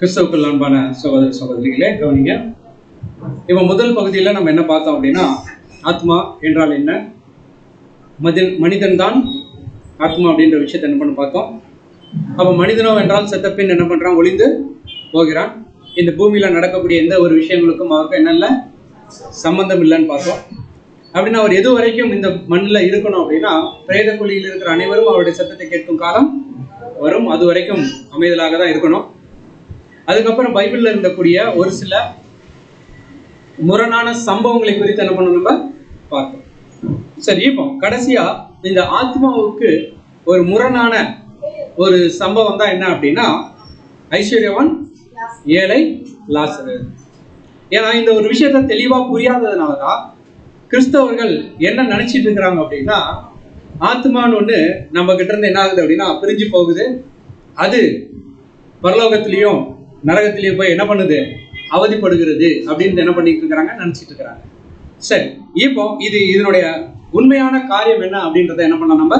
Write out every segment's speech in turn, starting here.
கிறிஸ்தவுக்குள் அன்பான சகோதர சகோதரிகளே கவனிங்க. இப்போ முதல் பகுதியில் நம்ம என்ன பார்த்தோம் அப்படின்னா, ஆத்மா என்றால் என்ன, மனிதன் தான் ஆத்மா அப்படின்ற விஷயத்தை என்ன பண்ண பார்த்தோம். அப்போ மனிதனோ என்றால் செத்த பின் என்ன பண்ணுறான், ஒளிந்து போகிறான். இந்த பூமியில் நடக்கக்கூடிய எந்த ஒரு விஷயங்களுக்கும் அவருக்கு என்னென்ன சம்பந்தம் இல்லைன்னு பார்த்தோம். அப்படின்னா அவர் எது வரைக்கும் இந்த மண்ணில் இருக்கணும் அப்படின்னா, பிரேத குழியில் இருக்கிற அனைவரும் அவருடைய சத்தத்தை கேட்கும் காலம் வரும். அது வரைக்கும் அமைதலாக தான் இருக்கணும். அதுக்கப்புறம் பைபிளில் இருந்தக்கூடிய ஒரு சில முரணான சம்பவங்களை குறித்து என்ன பண்ணணும் நம்ம பார்த்தோம். சரி, இப்போ கடைசியா இந்த ஆத்மாவுக்கு ஒரு முரணான ஒரு சம்பவம் தான் என்ன அப்படின்னா, ஐஸ்வர்யவான், ஏழை, லாசரு. ஏன்னா இந்த ஒரு விஷயத்த தெளிவா புரியாததுனாலதான் கிறிஸ்தவர்கள் என்ன நினைச்சிட்டு இருக்கிறாங்க அப்படின்னா, ஆத்மான்னு ஒண்ணு நம்ம கிட்ட இருந்து என்ன ஆகுது அப்படின்னா பிரிஞ்சு போகுது, அது பரலோகத்திலையும் நரகத்திலையும் போய் என்ன பண்ணுது, அவதிப்படுகிறது அப்படின்னு என்ன பண்ணிட்டு இருக்கிறாங்க, நினைச்சிட்டு இருக்கிறாங்க. சரி, இப்போ இதனுடைய உண்மையான காரியம் என்ன அப்படின்றத என்ன பண்ண நம்ம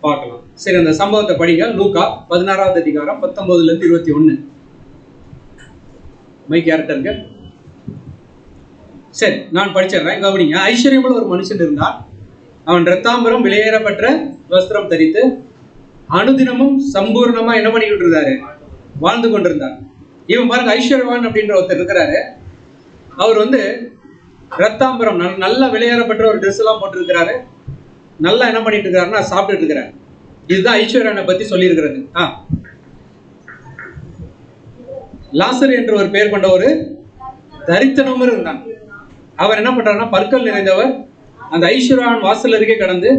பார்க்கலாம். சரி, அந்த சம்பவத்தை படிங்க. லூக்கா 16வது அதிகாரம் 19 to 21. மைக் யார்கிட்ட இருக்கு? சரி, நான் படிச்சிடுறேன், கவனிங்க. ஐஸ்வர்யமுள்ள ஒரு மனுஷன் இருந்தான். அவன் இரத்தாம்பரம் விலையேறப்பட்ட வஸ்திரம் தரித்து அனுதினமும் சம்பூர்ணமா என்ன பண்ணிக்கிட்டு இருந்தாரு, வாழ்ந்து கொண்டிருந்தார். இவன் பாருங்க, ஐஸ்வர்யவான் அப்படின்ற ஒருத்தர் இருக்கிறாரு. அவர் ரத்தாம்பரம் நல்ல விலையேறப்பட்ட ஒரு ட்ரெஸ் எல்லாம் போட்டிருக்கிறாரு. நல்லா என்ன பண்ணிட்டு இருக்காருன்னா சாப்பிட்டுட்டு இருக்கிறார். இதுதான் ஐஸ்வர்யனை பத்தி சொல்லி இருக்கிறது. லாசர் என்ற ஒரு பெயர் கொண்ட ஒரு தரித்திரமும் இருந்தான். அவர் என்ன பண்றாருன்னா, பற்கள் நிறைந்தவர். அந்த ஐஸ்வர்யவான் வாசல் அருகே கடந்து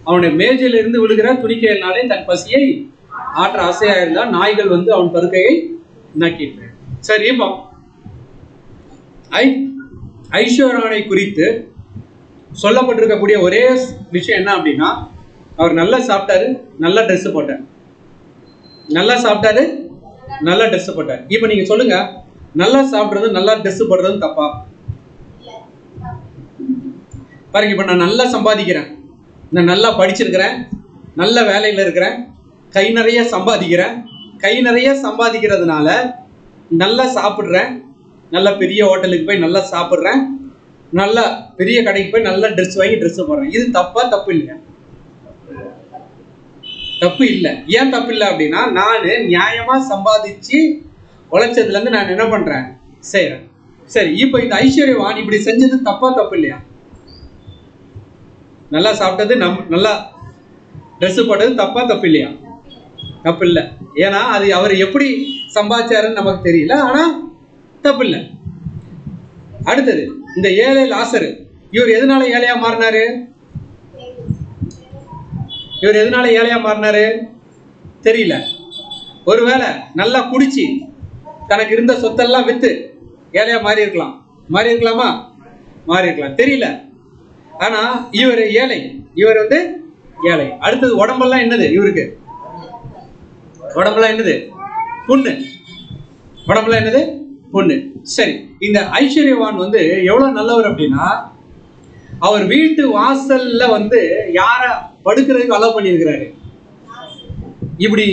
அவனுடைய மேஜையில இருந்து விழுகிற துணிக்கையினாலே தன் பசியை ஆற்ற ஆசையா இருந்தால் நாய்கள் அவன் பருக்கையை நக்கிட்டு. சரி, இப்போ ஐஸ்வர்யவானை குறித்து சொல்லப்பட்டிருக்கக்கூடிய ஒரே விஷயம் என்ன அப்படின்னா, அவர் நல்லா சாப்பிட்டாரு, நல்லா ட்ரெஸ் போட்டார். நல்லா சாப்பிட்டாரு, நல்லா ட்ரெஸ் போட்டார். இப்போ நீங்க சொல்லுங்க, நல்லா சாப்பிடுறது நல்லா ட்ரெஸ் போடுறது தப்பா? பாருங்க, இப்ப நான் நல்லா சம்பாதிக்கிறேன், நான் நல்லா படிச்சிருக்கிறேன், நல்ல வேலையில இருக்கிறேன், கை நிறைய சம்பாதிக்கிறேன். கை நிறைய சம்பாதிக்கிறதுனால நல்லா சாப்பிட்றேன், நல்ல பெரிய ஹோட்டலுக்கு போய் நல்லா சாப்பிட்றேன், நல்ல பெரிய கடைக்கு போய் நல்ல ட்ரெஸ் வாங்கி ட்ரெஸ் போடுறேன். இது தப்பா? தப்பு இல்லையா? தப்பு இல்லை. ஏன் தப்பு இல்லை அப்படின்னா, நான் நியாயமா சம்பாதிச்சு உழைச்சதுல இருந்து நான் என்ன பண்றேன், செய்யறேன். சரி, இப்போ இந்த ஐஸ்வர்யவான் இப்படி செஞ்சது தப்பா தப்பு இல்லையா? நல்லா சாப்பிட்டது, நல்லா ட்ரெஸ் போட்டது தப்பா தப்பு இல்லையா? தப்பு இல்லை. ஏன்னா அது அவர் எப்படி சம்பாதிச்சாருன்னு நமக்கு தெரியல, ஆனா தப்பு இல்லை. அடுத்தது இந்த ஏழை லாசரு, இவர் எதனால ஏழையா மாறினாரு? தெரியல. ஒருவேளை நல்லா குடிச்சு தனக்கு இருந்த சொத்தெல்லாம் வித்து ஏழையா மாறி இருக்கலாமா? மாறி இருக்கலாம், தெரியல. ஆனா இவர் ஏழை, இவர் ஏழை. அடுத்தது உடம்பெல்லாம் என்னது, இவருக்கு உடம்பெல்லாம் என்னது, புண்ணு. உடம்பெல்லாம் என்னது, புண்ணு. சரி, இந்த ஐஸ்வர்யவான் எவ்வளவு நல்லவர் அப்படின்னா, அவர் வீட்டு வாசல்ல யார படுக்கிறதுக்கு அலோவ் பண்ணியிருக்கிறாரு. இப்படி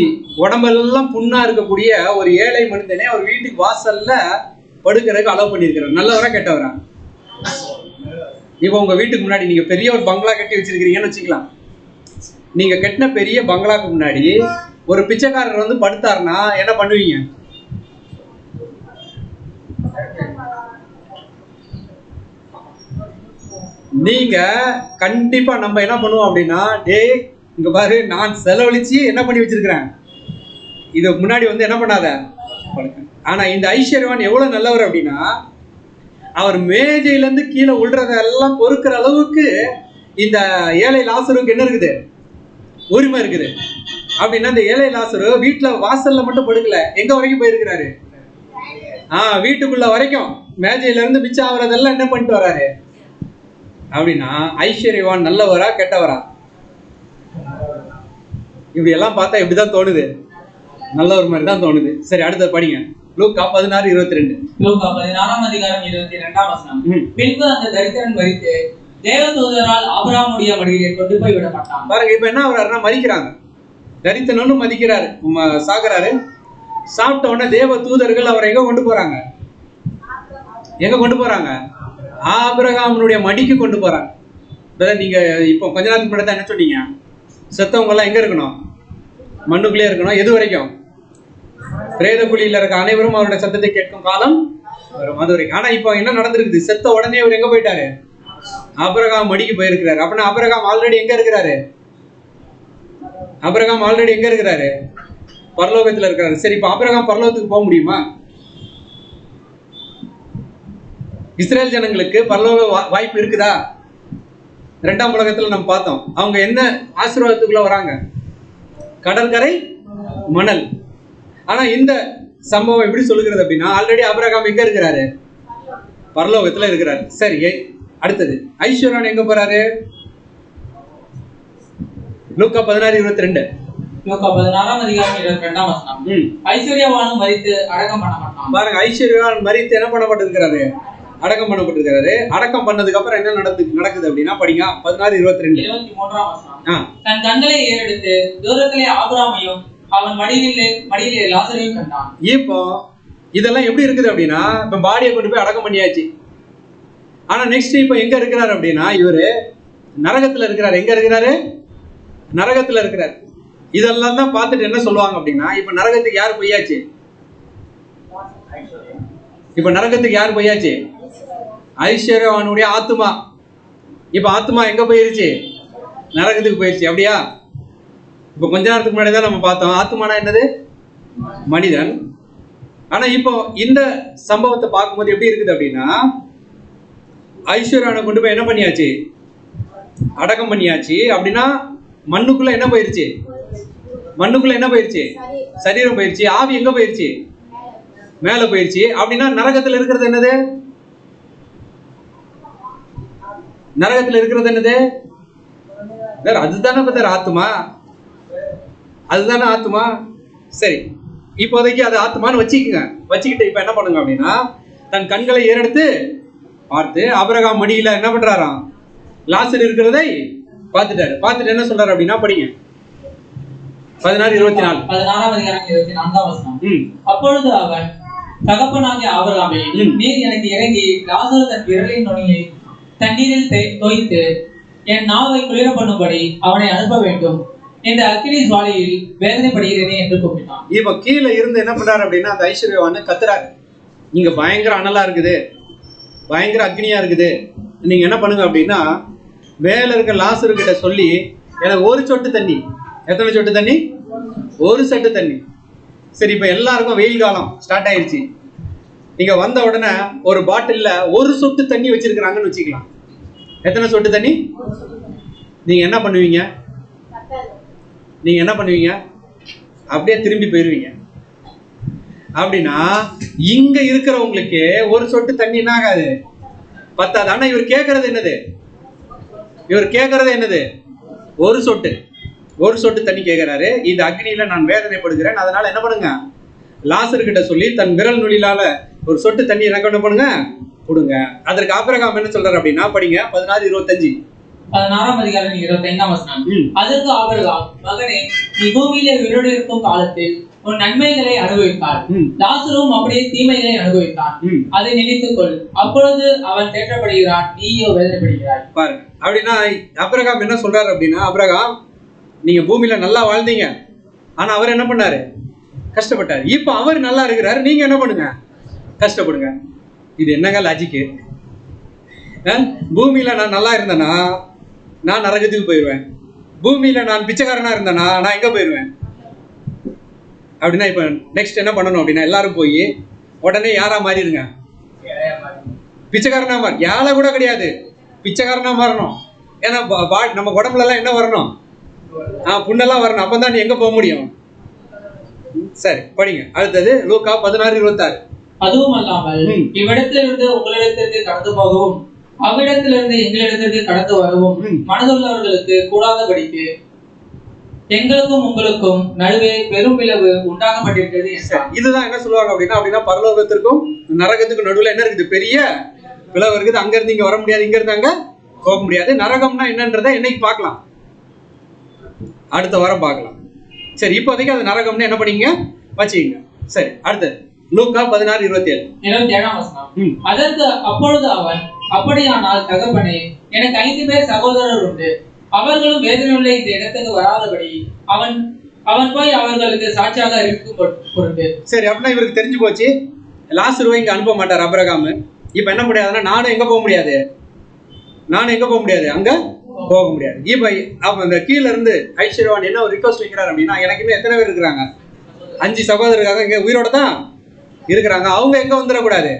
உடம்பெல்லாம் புண்ணா இருக்கக்கூடிய ஒரு ஏழை மனிதனே அவர் வீட்டுக்கு வாசல்ல படுக்கிறதுக்கு அலோவ் பண்ணியிருக்கிறார். நல்லவரா கெட்டவரா? இப்போ உங்க வீட்டுக்கு முன்னாடி நீங்க பெரிய ஒரு பங்களா கட்டி வச்சிருக்கீங்கன்னு வச்சுக்கலாம். நீங்க கட்டின பெரிய பங்களாக்கு முன்னாடி ஒரு பிச்சைக்காரர் படுத்தாருன்னா என்ன பண்ணுவீங்க? நீங்க கண்டிப்பா நம்ம என்ன பண்ணுவோம் அப்படின்னா, டேய் இங்க பாரு, நான் செலவழிச்சு என்ன பண்ணி வச்சிருக்கிறேன், இது முன்னாடி என்ன பண்ணாத. ஆனா இந்த ஐஸ்வர்யவான் எவ்வளவு நல்லவர் அப்படின்னா, அவர் மேஜையில இருந்து கீழே விழுறதெல்லாம் பொறுக்கிற அளவுக்கு இந்த ஏழை லாசருக்கு என்ன இருக்குது, உரிமை இருக்குது. அப்படின்னா இந்த ஏழை லாசரு வீட்டுல வாசல்ல மட்டும் படுக்கல, எங்க வரைக்கும் போயிருக்கிறாரு, வீட்டுக்குள்ள வரைக்கும் மேஜையில இருந்து மிச்சம் ஆகுறதெல்லாம் என்ன பண்ணிட்டு வராரு. அப்படின்னா ஐஸ்வர்யவான் நல்லவரா கெட்டவரா? இப்படி எல்லாம் பார்த்தா எப்படிதான் தோணுது, நல்லவர் மாதிரி தான் தோணுது. சரி, அடுத்த படிங்க. லூக்கா 16:22. லூக்கா 16ஆம் அதிகாரம் 22ஆம் வசனம். பின்பு அந்த தரித்திரன் மரித்து தேவதூதரால் ஆபிரகாமுடைய மடியிலே கொண்டு போய் விடப்பட்டான். பாருங்க, இப்ப என்ன ஆகுறாருன்னா மரிக்கிறாங்க. தரித்திரனும் மதிக்கிறாரு, சாகுறாரு. சாப்பிட்ட உடனே தேவ தூதர்கள் அவரை எங்க கொண்டு போறாங்க? எங்க கொண்டு போறாங்க? ஆபிரகாமுடைய மடிக்கு கொண்டு போறாங்க. நீங்க இப்போ கொஞ்ச நேரத்துக்கு முன்னாடி என்ன சொன்னீங்க? செத்தவங்க எல்லாம் எங்க இருக்கணும்? மண்ணுக்குள்ளே இருக்கணும். எது வரைக்கும்? பிரேத குழியில இருக்க அனைவரும் அவருடைய சத்தத்தை கேட்கும் காலம் வரும், அது வரைக்கும். ஆனா இப்போ என்ன நடந்திருக்குது? செத்த உடனே அவர் எங்க போயிட்டாரு? ஆபிரகாம் மடிக்கு போயிருக்கிறாரு. அப்படின்னா ஆபிரகாம் ஆல்ரெடி எங்க இருக்கிறாரு? ஆபிரகாம் ஆல்ரெடி எங்க இருக்கிறாரு? பரலோகத்துல இருக்கிறாரு. சரி, இப்ப ஆபிரகாம் பரலோகத்துக்கு போக முடியுமா? இஸ்ரேல் ஜனங்களுக்கு பரலோக வாய்ப்பு இருக்குதா? 2ஆம் உலகத்துல நம்ம பார்த்தோம். அவங்க என்ன ஆசீர்வாதத்துக்குள்ள வராங்க? கடற்கரை மணல். ஆனா இந்த சம்பவம் எப்படி சொல்லுகிறது அப்படின்னா, ஆல்ரெடி ஆபிரகாம் எங்க இருக்கிறாரு? பரலோகத்துல இருக்கிறாரு. சரி, அடுத்தது ஐஸ்வர்யான் எங்க போறாரு? லூக்கா 16:22. லூக்கா 16:22. ஐஸ்வர்யவானும் மரித்து அடக்கம் பண்ணப்பட்டான். பாருங்க, ஐஸ்வர்யவான் மரித்து என்ன பண்ணப்பட்டிருக்கிறாரு? அடக்கம் பண்ணப்பட்டிருக்கிறாரு. அடக்கம் பண்ணதுக்கு அப்புறம் என்ன நடக்குது அப்படின்னா, படிங்க 16:22. 23. தன் கண்களை ஏறெடுத்து தூரத்திலே ஆபிரகாமையும் அவன் மடியிலே லாசரையும் கண்டான். இப்போ இதெல்லாம் எப்படி இருக்குது அப்படின்னா, இப்ப பாடியை கொண்டு போய் அடக்கம் பண்ணியாச்சு. ஆனா நெக்ஸ்ட் இப்ப எங்க இருக்கிறாரு அப்படின்னா, இவரு நரகத்துல இருக்கிறாரு. எங்க இருக்கிறாரு? நரகத்துல இருக்கிறார். இதெல்லாம் தான் பார்த்துட்டு என்ன சொல்லுவாங்க அப்படின்னா, இப்ப நரகத்துக்கு யாரு போயாச்சு? இப்ப நரகத்துக்கு யாரு போயாச்சு? ஐஸ்வர்யவானுடைய ஆத்துமா. இப்ப ஆத்துமா எங்க போயிருச்சு? நரகத்துக்கு போயிருச்சு. அப்படியா? இப்ப கொஞ்ச நேரத்துக்கு முன்னாடி தான் நம்ம பார்த்தோம், ஆத்துமானா என்னது? மனிதன். ஆனா இப்போ இந்த சம்பவத்தை பார்க்கும்போது எப்படி இருக்குது அப்படின்னா, ஐஸ்வர்யானை கொண்டு போய் என்ன பண்ணியாச்சு? அடக்கம் பண்ணியாச்சு. அப்படின்னா மண்ணுக்குள்ள என்ன போயிருச்சு? மண்ணுக்குள்ள என்ன போயிருச்சு? சரீரம் போயிருச்சு. ஆவி எங்க போயிருச்சு? மேல போயிருச்சு. அப்படின்னா நரகத்துல இருக்கிறது என்னது? நரகத்துல இருக்கிறது என்னது? அதுதானே பத்தர் ஆத்துமா. அதுதானே ஆத்துமா. சரி, இப்போதைக்கு அது ஆத்துமான்னு வச்சுக்கோங்க. வச்சுக்கிட்டு இப்ப என்ன பண்ணுங்க அப்படின்னா, தன் கண்களை ஏறெடுத்து பார்த்து ஆபிரகாம் மடியில என்ன பண்றாராம்? லாசர் இருக்கிறதை பார்த்துட்டாரு. பார்த்துட்டு என்ன சொல்றாரு அப்படின்னா, படிங்க 16:24. 16:24. அப்பொழுது அவன் தகப்பனாகிய ஆபிரகாமே, நீர் எனக்கு இறங்கி லாசரு தன் விரலின் நுனியை தண்ணீரில் தோய்த்து என் நாவை குளிர பண்ணும்படி அவனை அனுப்ப வேண்டும். இந்த அக்கினி ஜுவாலையில் வேதனைப்படுகிறேனே என்று கூப்பிட்டான். இப்ப கீழே இருந்து என்ன பண்றாரு அப்படின்னா, அந்த ஐஸ்வர்யவான் கத்துறாரு, நீங்க பயங்கர அனலா இருக்குது, பயங்கர அக்னியா இருக்குது, நீங்க என்ன பண்ணுங்க அப்படின்னா, மேல இருக்க லாசரு கிட்ட சொல்லி எனக்கு ஒரு சொட்டு தண்ணி. எத்தனை சொட்டு தண்ணி? ஒரு சொட்டு தண்ணி. சரி, இப்ப எல்லாருக்கும் வெயில் காலம் ஸ்டார்ட் ஆயிடுச்சு. நீங்க வந்த உடனே ஒரு பாட்டில்ல ஒரு சொட்டு தண்ணி வச்சிருக்கிறாங்கன்னு வச்சுக்கலாம். எத்தனை சொட்டு தண்ணி? நீங்க என்ன பண்ணுவீங்க? நீங்க என்ன பண்ணுவீங்க? அப்படியே திரும்பி போயிருவீங்க. அப்படின்னா இங்க இருக்கிறவங்களுக்கு ஒரு சொட்டு தண்ணி என்ன ஆகாது? பத்தாது. ஆனா இவர் கேட்கறது என்னது? இவர் கேட்கறது என்னது? ஒரு சொட்டு. ஒரு சொட்டு தண்ணி கேட்கிறாரு. இந்த அக்னியில நான் வேதனைப்படுகிறேன், அதனால என்ன பண்ணுங்க, லாசர் கிட்ட சொல்லி தன் விரல் நுனியிலால ஒரு சொட்டு தண்ணி எனக்கு என்ன பண்ணுங்க, கொடுங்க. அதற்கு ஆபிரகாம் என்ன சொல்றாரு அப்படின்னா, படிங்க 16:25. 16:25. அதற்கு ஆபிரகாம், மகனே, நீ பூமியிலே உயிரோடு இருக்கும் காலத்தில் உன் நன்மைகளை அனுபவித்தார், லாசரும் அப்படியே தீமைகளை அனுபவித்தான். அதை நினைத்துக்கொள். அப்பொழுது அவன் தேற்றப்படுகிறான், நீயோ வேதனைப்படுகிறாய். பாருங்க. அப்படின்னா ஆபிரகாம் என்ன சொல்றாரு அப்படின்னா, ஆபிரகாம் நீங்க பூமியில நல்லா வாழ்ந்தீங்க, ஆனா அவர் என்ன பண்ணாரு? கஷ்டப்பட்டாரு. இப்ப அவர் நல்லா இருக்கிறாரு, நீங்க என்ன பண்ணுங்க? கஷ்டப்படுங்க. இது என்னங்க லாஜிக்கு? பூமியில நான் நல்லா இருந்தேன்னா நான் நரகத்துக்கு போயிடுவேன். பூமியில நான் பிச்சைக்காரனா இருந்தேன்னா நான் எங்க போயிடுவேன்? அப்படின்னா இப்ப நெக்ஸ்ட் என்ன பண்ணணும் அப்படின்னா, எல்லாரும் போய் உடனே யாரா மாறிடுங்க? பிச்சைக்காரனா மாறி. யாரை கூட கிடையாது, பிச்சைக்காரனா மாறணும். ஏன்னா நம்ம உடம்புல எல்லாம் என்ன வரணும்? புண்ணெல்லாம் வரணும். அப்பதான் நீ எங்க போக முடியும்? சரி, படிங்க அடுத்தது லூக்கா 16:26. அதுவும் அல்லாமல் இவ்விடத்திலிருந்து உங்களிடத்திற்கு கடந்து போகவும் அவ்விடத்திலிருந்து எங்களிடத்திற்கு கடந்து வரவும் மனதுள்ளவர்களுக்கு கூடாதபடிக்கு எங்களுக்கும் உங்களுக்கும் நடுவே பெரும் பிளவு உண்டாக்கப்பட்டிருக்கிறது. இதுதான் என்ன சொல்லுவாங்க அப்படின்னா, பரலோகத்திற்கும் நரகத்துக்கும் நடுவில் என்ன இருக்குது? பெரிய பிளவு இருக்குது. அங்க இருந்து இங்க வர முடியாது, இங்க இருந்து அங்க போக முடியாது. நரகம்னா என்னன்றதை என்னைக்கு பார்க்கலாம்? அடுத்த வாரம் பார்க்கலாம். சரி, இப்போதைக்கு அது நரகம்னு என்ன பண்ணீங்க வச்சுக்கீங்க. சரி, அடுத்து லூக்கா 16:27. 27ஆம் வசனம். அதற்கு அப்பொழுது அவன், அப்படியானால் தகப்பனே, எனக்கு 5 பேர் சகோதரர் உண்டு. அவர்களும் வேதனையுள்ள இந்த இடத்துக்கு வராதபடி அவன் போய் அவர்களுக்கு சாட்சியாக இருக்கும் பொருட்டு. சரி, அப்படின்னா இவருக்கு தெரிஞ்சு போச்சு லாசருவை இங்க அனுப்ப மாட்டார் ஆபிரகாம். இப்ப என்ன முடியாதுன்னா நானும் எங்க போக முடியாது, அங்க போக முடியாது. இப்ப அந்த கீழ இருந்து ஐஸ்வர்யவான் என்ன ஒரு ரிக்வஸ்ட் வைக்கிறார் அப்படின்னா, எனக்கு இன்னும் எத்தனை பேர் இருக்கிறாங்க? 5 சகோதரர்கள் இங்க உயிரோட தான் இருக்கிறாங்க. அவங்க எங்க வந்துடக்கூடாது,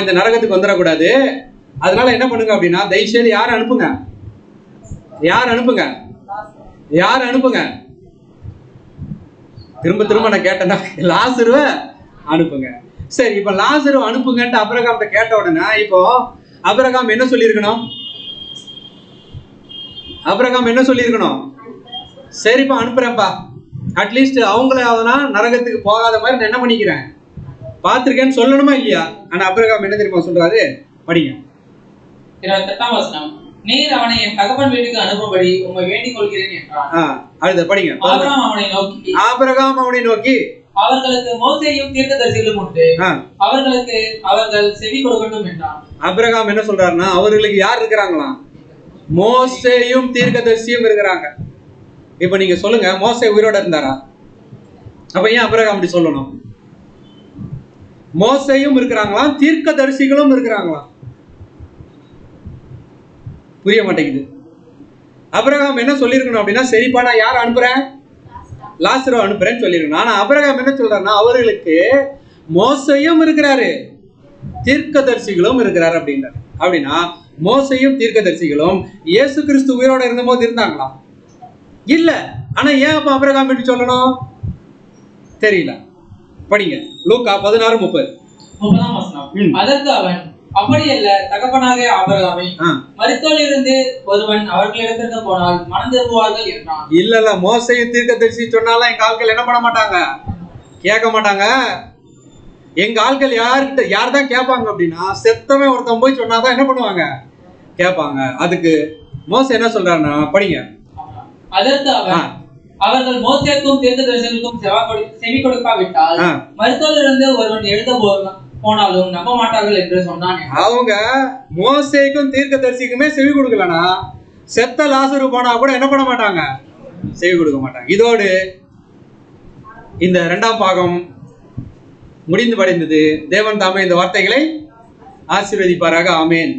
இந்த நரகத்துக்கு வந்துடக்கூடாது. அதனால என்ன பண்ணுங்க அப்படின்னா, தயவுசெய்து யார் அனுப்புங்க. திரும்ப நான் கேட்டேன்னா லாசருவை அனுப்புங்க. சரி, இப்ப லாசரு அனுப்புங்கன்ட்டு ஆபிரகாம் கேட்ட உடனே இப்போ ஆபிரகாம் என்ன சொல்லியிருக்கணும்? சரிப்பா அனுப்புறேன்ப்பா, அட்லீஸ்ட் அவங்கள நரகத்துக்கு போகாத மாதிரி நான் என்ன பண்ணிக்கிறேன் பார்த்திருக்கேன்னு சொல்லணுமா இல்லையா? ஆனா ஆபிரகாம் என்ன தெரியுமா சொல்றாரு? படிங்க. 28ஆம் வசனம். நீர் அவனை என் தகப்பன் வீட்டுக்கு அனுப்பும்படி உம்மை வேண்டிக் கொள்கிறேன் என்றான். அடுத்து படிங்க. ஆபிரகாம் அவனை நோக்கி அவர்களுக்கு மோசேயும் தீர்க்கதரிசிகளும் உண்டு, அவர்கள் செவி கொடுக்கட்டும் என்றான். ஆபிரகாம் என்ன சொல்றாருன்னா, அவர்களுக்கு யார் இருக்கிறாங்களாம்? மோசேயும் தீர்க்கதரிசியும் இருக்கிறாங்க. இப்ப நீங்க சொல்லுங்க, மோசே உயிரோட இருந்தாரா? அப்ப ஏன் ஆபிரகாம் அப்படி சொல்லணும்? மோசேயும் இருக்கிறாங்களாம், தீர்க்கதரிசிகளும் இருக்கிறாங்களாம். புரிய மாட்டேங்குது. ஆபிரகாம் என்ன சொல்லியிருக்கணும் அப்படின்னா, சரிப்பா நான் யார் அனுப்புறேன்? லாசருவை அனுப்புறேன்னு சொல்லியிருக்கணும். ஆனா ஆபிரகாம் என்ன சொல்றாருன்னா, அவர்களுக்கு மோசேயும் இருக்கிறாரு, தீர்க்கதரிசிகளும் இருக்கிறாரு அப்படின்றாரு. அப்படின்னா மோசேயும் தீர்க்கதரிசிகளும் இயேசு கிறிஸ்து உயிரோட இருந்த போது இருந்தாங்களா? இல்ல. ஆனா ஏன் அப்ப ஆபிரகாம் எப்படி சொல்லணும் தெரியல. படிங்க லூக்கா 16:30. அதற்கு அவன், அப்படியல்ல தகப்பனாகிய ஆபிரகாமே, மரித்தோரில் இருந்து ஒருவன் அவர்களிடத்திற்கு போனால் மனம் திரும்புவார்கள் என்றான். இல்ல, மோசேயும் தீர்க்கதரிசி சொன்னாலும் எங்க ஆட்கள் என்ன பண்ண மாட்டாங்க, கேட்க மாட்டாங்க. எங்க ஆட்கள் யார் தான் கேட்பாங்க அப்படின்னா, செத்தவன் ஒருத்தன் போய் சொன்னாதான் என்ன பண்ணுவாங்க, கேட்பாங்க. அதுக்கு மோசே என்ன சொல்றாருன்னா, படிங்க. அதற்கு அவர்கள் மோசேக்கும் தீர்க்கதரிசிகளுக்கும் செவி கொடுக்காவிட்டால் மரித்தோரில் இருந்து ஒருவன் எழுத போனாலும் நம்ப மாட்டார்கள் என்று சொன்னான். அவங்க மோசேக்கும் தீர்க்கதரிசிக்குமே செவி கொடுக்கலனா, செத்த லாசரு போனா கூட என்ன பண்ண மாட்டாங்க, செவி கொடுக்க மாட்டாங்க. இதோடு இந்த 2ஆம் பாகம் முடிந்து படைந்தது. தேவன் தாமே இந்த வார்த்தைகளை ஆசீர்வதிப்பாராக. ஆமேன்.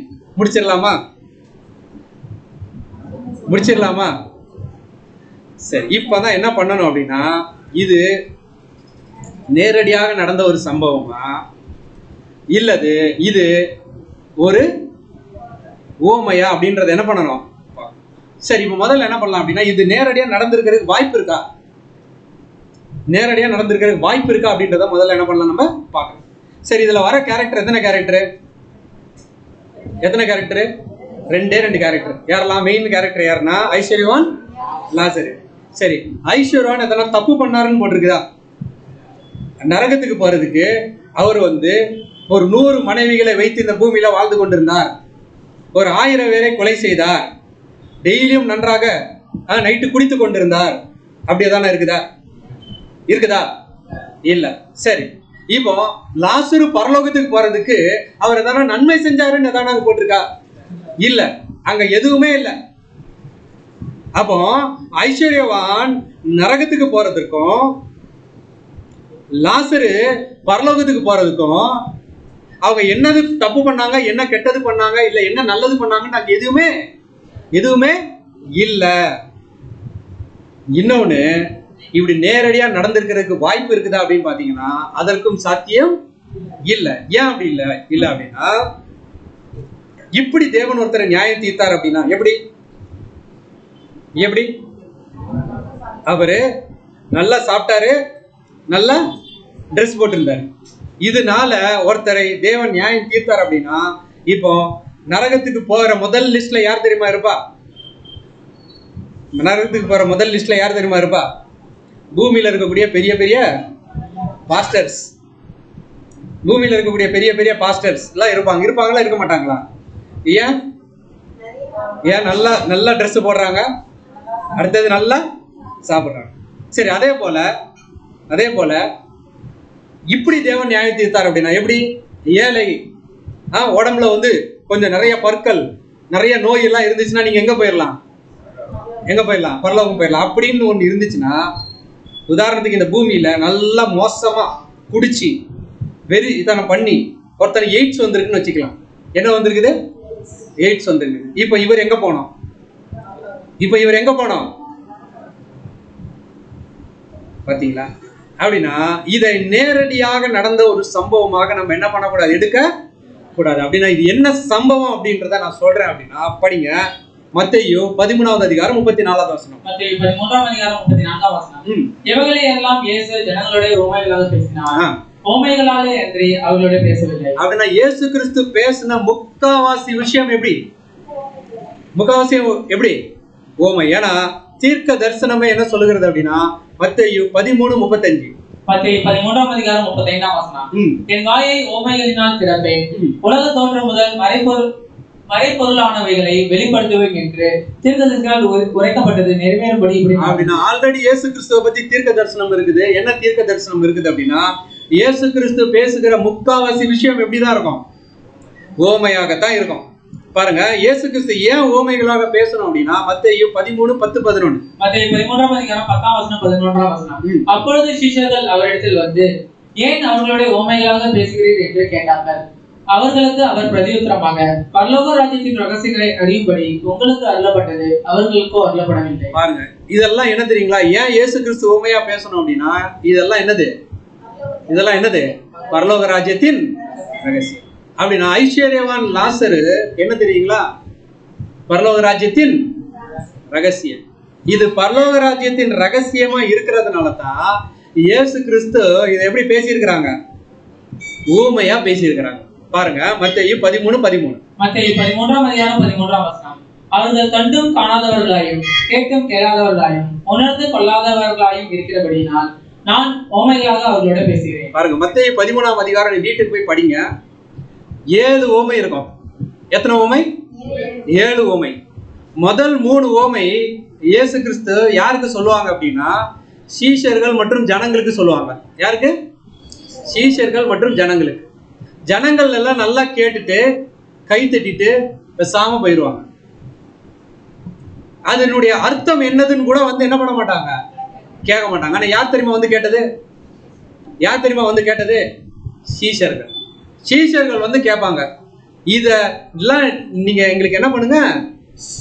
முடிச்சிடலாமா? சரி, இப்பதான் என்ன பண்ணணும் அப்படின்னா, இது நேரடியாக நடந்த ஒரு சம்பவமா இல்லது இது ஒரு ஓமையா அப்படின்றத என்ன பண்ணணும். சரி, இப்ப முதல்ல என்ன பண்ணலாம் அப்படின்னா, இது நேரடியா நடந்திருக்கிறதுக்கு வாய்ப்பு இருக்கா, அப்படின்றத முதல்ல என்ன பண்ணலாம், நம்ம பார்க்கலாம். சரி, இதுல வர கேரக்டர் எத்தனை கேரக்டர்? 2 கேரக்டர். யாரெல்லாம் மெயின் கேரக்டர்? யாருன்னா ஐஸ்வர்யவான், லாசரு. சரி, ஐஸ்வர்யவான் எதனா தப்பு பண்ணாருன்னு போட்டிருக்குதா? நரகத்துக்கு போறதுக்கு அவர் ஒரு 100 மனைவிகளை வைத்து இந்த பூமியில வாழ்ந்து கொண்டிருந்தார். ஒரு 1000 பேரை கொலை செய்தார். டெய்லியும் நன்றாக நைட்டு குடித்து கொண்டிருந்தார். அப்படியேதானே இருக்குதா? இல்ல. சரி, இப்போ லாசரு பரலோகத்துக்கு போறதுக்கு அவர் எதனா நன்மை செஞ்சாருன்னு எதனா போட்டிருக்கா? இல்ல, அங்க எதுவுமே இல்ல. அப்போ ஐஸ்வர்யவான் நரகத்துக்கு போறதுக்கும் லாசரு பரலோகத்துக்கு போறதுக்கும் அவங்க என்னது தப்பு பண்ணாங்க, என்ன கெட்டது பண்ணாங்க, இல்ல என்ன நல்லது பண்ணாங்கன்னு அங்க எதுவுமே இல்ல. இன்னொன்னு, இப்படி நேரடியா நடந்திருக்கிறதுக்கு வாய்ப்பு இருக்குதா அப்படின்னு பாத்தீங்கன்னா, அதற்கும் சாத்தியம் இல்ல. ஏன் அப்படி இல்ல அப்படின்னா, இப்படி தேவன் ஒருத்தரை நியாயம் தீர்த்தார் அப்படின்னா எப்படி? அவரு நல்லா சாப்பிட்டாரு, நல்லா ட்ரெஸ் போட்டிருந்தாரு. இதனால ஒருத்தரை தேவன் நியாயம் தீர்த்தார் அப்படின்னா, இப்போ நரகத்துக்கு போகிற முதல் லிஸ்ட்ல யார் தெரியுமா இருப்பா? பூமியில இருக்கக்கூடிய பெரிய பாஸ்டர்ஸ். எல்லாம் இருப்பாங்களா, இருக்க மாட்டாங்களா? ஏன் நல்லா ட்ரெஸ் போடுறாங்க, அடுத்தது நல்லா சாப்பிடுறாங்க. சரி, அதே போல இப்படி தேவன் நியாயம் தீர்த்தார் அப்படின்னா எப்படி? ஏழை உடம்புல வந்து கொஞ்சம் நிறைய பற்கள், நிறைய நோய் எல்லாம் இருந்துச்சுன்னா நீங்க எங்க போயிடலாம்? பரலோகம் போயிடலாம். அப்படின்னு ஒண்ணு இருந்துச்சுன்னா, உதாரணத்துக்கு இந்த பூமியில நல்லா மோசமா குடிச்சு வெறி இதனம் பண்ணி ஒருத்தர் எய்ட்ஸ் வந்திருக்குன்னு வச்சுக்கலாம். என்ன வந்திருக்குது? எய்ட்ஸ் வந்திருக்கு. இப்ப இவர் எங்க போனோம்? பாத்தீங்களா? அப்படின்னா இதை நேரடியாக நடந்த ஒரு சம்பவமாக நம்ம என்ன பண்ணக்கூடாது? எடுக்க கூடாது. அப்படின்னா இது என்ன சம்பவம் அப்படின்றத நான் சொல்றேன். அப்படின்னா படிங்க, மத்தேயு 13வது அதிகாரம் 34வது வசனம். மத்தேயு 13ஆம் அதிகாரம் 34வது வசனம். இவைகளை எல்லாம் இயேசு ஜனங்களோட உவமைகளாக பேசினார். உவமைகளாலே அன்றி அவர்களோட பேசவில்லை. அப்படின்னா இயேசு கிறிஸ்து பேசின முக்காவாசி விஷயம் எப்படி? உவமை. ஏன்னா தீர்க்க தரிசனமே என்ன சொல்லுகிறது அப்படின்னா மத்தேயு 13:35. மத்தேயு 13ஆம் அதிகாரம் 35ஆம் வசனம். என் வாயை உவமைகளினால் திறப்பேன், உலக தோற்றம் முதல் மறைபொருளானவைகளை வெளிப்படுத்துவேன் என்று தீர்க்கதரிசியால் உரைக்கப்பட்டது நிறைவேறும்படி. அப்படின்னா ஆல்ரெடி இயேசு கிறிஸ்துவை பத்தி தீர்க்க தரிசனம் இருக்குது. என்ன தீர்க்க தரிசனம் இருக்குது அப்படின்னா, இயேசு கிறிஸ்து பேசுகிற முக்காவாசி விஷயம் எப்படிதான் இருக்கும்? ஓமையாகத்தான் இருக்கும். பாருங்க, இயேசு கிறிஸ்து ஏன் ஓமைகளாக பேசணும் அப்படின்னா மத்தேயு 13:10-11. மத்தேயு 13ஆம் அதிகாரம் 10ஆம் வசனம் 11ஆம் வசனம். அப்பொழுது சீஷர்கள் அவரிடத்தில் வந்து, ஏன் அவர்களுடைய ஓமைகளாக பேசுகிறீர் என்று கேட்டார்கள். அவர்களுக்கு அவர் பிரதியுத்தரமாக, பரலோக ராஜ்யத்தின் ரகசியங்களை அறியும்படி உங்களுக்கு அருளப்பட்டது, அவர்களுக்கோ அருளப்படவில்லை. பாருங்க, இதெல்லாம் என்ன தெரியுங்களா? ஏன் இயேசு கிறிஸ்து ஓமையா பேசணும் அப்படின்னா இதெல்லாம் என்னது? பரலோக ராஜ்யத்தின் ரகசியம். அப்படின்னா ஐஸ்வர்யவான் லாசரு என்ன தெரியுங்களா? பரலோக ராஜ்யத்தின் ரகசியம். இது பரலோக ராஜ்யத்தின் ரகசியமா இருக்கிறதுனால தான் இயேசு கிறிஸ்து இதை எப்படி பேசியிருக்கிறாங்க? ஊமையா பேசியிருக்கிறாங்க. பாருங்க, மத்தேயு 13:13. மத்தேயு 13ஆம் அதிகாரம் 13ஆம் வசனம். அவர்கள் கண்டும் காணாதவர்களாயும் கேட்டும் கேளாதவர்களாயும் உணர்ந்து கொள்ளாதவர்களாயும் இருக்கிறபடினால் நான் ஓமையாக அவர்களோட பேசுகிறேன். பாருங்க, மத்தேயு 13ஆம் அதிகாரம் நீ வீட்டுக்கு போய் படிங்க. 7 ஓமை இருக்கும். எத்தனை ஓமை? 7 ஓமை. முதல் 3 ஓமை இயேசு கிறிஸ்து யாருக்கு சொல்லுவாங்க அப்படின்னா சீஷர்கள் மற்றும் ஜனங்களுக்கு சொல்லுவாங்க. யாருக்கு? சீஷர்கள் மற்றும் ஜனங்களுக்கு. ஜனங்கள் எல்லாம் நல்லா கேட்டுட்டு கை தட்டிட்டு பேசாம போயிடுவாங்க. அதனுடைய அர்த்தம் என்னதுன்னு கூட வந்து என்ன பண்ண மாட்டாங்க? கேட்க மாட்டாங்க. ஆனா யார் தெரியுமா வந்து கேட்டது? சீஷர்கள் வந்து கேட்பாங்க, இதெல்லாம் நீங்க எங்களுக்கு என்ன பண்ணுங்க,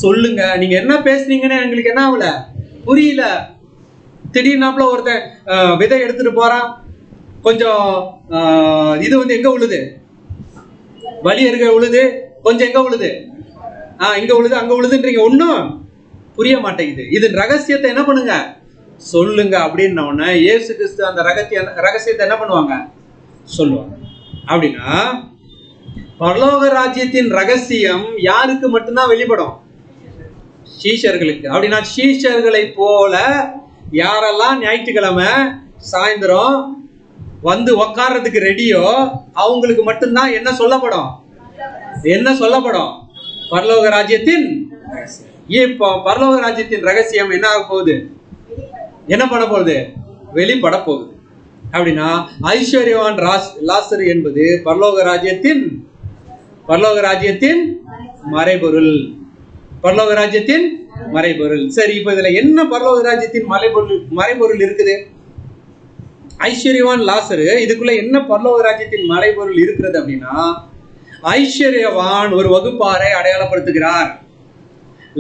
சொல்லுங்க. நீங்க என்ன பேசுறீங்கன்னு எங்களுக்கு என்ன ஆகல, புரியல. திடீர்னாப்புல ஒருத்தன் விதை எடுத்துட்டு போறான், கொஞ்சம் இது வந்து எங்க உழுது, வலி இருக்க உழுது, கொஞ்சம் எங்க உழுது, இங்க உழுது, அங்க உழுதுன்றீங்க, ஒன்றும் புரிய மாட்டேங்குது. இது ரகசியத்தை என்ன பண்ணுங்க, சொல்லுங்க அப்படின்ன உடனே இயேசு கிறிஸ்து அந்த ரகசியத்தை என்ன பண்ணுவாங்க, சொல்லுவாங்க. அப்படின்னா பரலோக ராஜ்யத்தின் ரகசியம் யாருக்கு மட்டும்தான் வெளிப்படும்? சீஷர்களுக்கு. அப்படின்னா சீஷர்களை போல யாரெல்லாம் ஞாயிற்றுக்கிழமை சாயந்தரம் வந்து உக்காடுறதுக்கு ரெடியோ அவங்களுக்கு மட்டும்தான் என்ன சொல்லப்படும்? பரலோக ராஜ்யத்தின். இப்போ பரலோக ராஜ்யத்தின் ரகசியம் என்ன ஆக போகுது? என்ன பண்ண போகுது? வெளிப்பட போகுது. அப்படின்னா ஐஸ்வர்யவான் லாசரு என்பது பரலோக ராஜ்யத்தின் மறைபொருள். சரி, இப்ப இதுல என்ன பரலோக ராஜ்யத்தின் மறைபொருள் இருக்குது? ஐஸ்வர்யவான் லாசரு, இதுக்குள்ள என்ன பரலோக ராஜ்யத்தின் மறைபொருள் இருக்கிறது அப்படின்னா, ஐஸ்வர்யவான் ஒரு வகுப்பாரை அடையாளப்படுத்துகிறார்,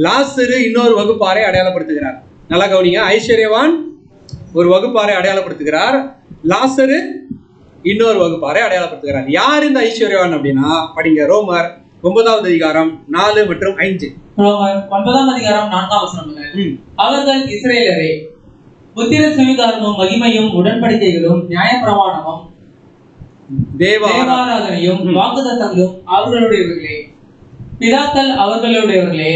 லாசரு இன்னொரு வகுப்பாரை அடையாளப்படுத்துகிறார். நல்லா கவனிங்க, ஐஸ்வர்யவான் ஒரு வகுப்பாரை அடையாளப்படுத்துகிறார், லாசரு இன்னொரு வகுப்பாரை அடையாளப்படுத்துகிறார். யார் இந்த ஐஸ்வர்யவான் அப்படின்னா படிங்க, ரோமர் 9வது அதிகாரம் 4 மற்றும் 5. ரோமர் 9ஆம் அதிகாரம் 4ஆம் வசனம். அவர்கள் இஸ்ரவேலரே, புத்திர சுவிகாரமும் மகிமையும் உடன்படிக்கைகளும் நியாயப்பிரமாணமும் தேவாராதனையும் வாக்குத்தத்தங்களும் அவர்களுடையவர்களே, பிதாக்கள் அவர்களுடையவர்களே,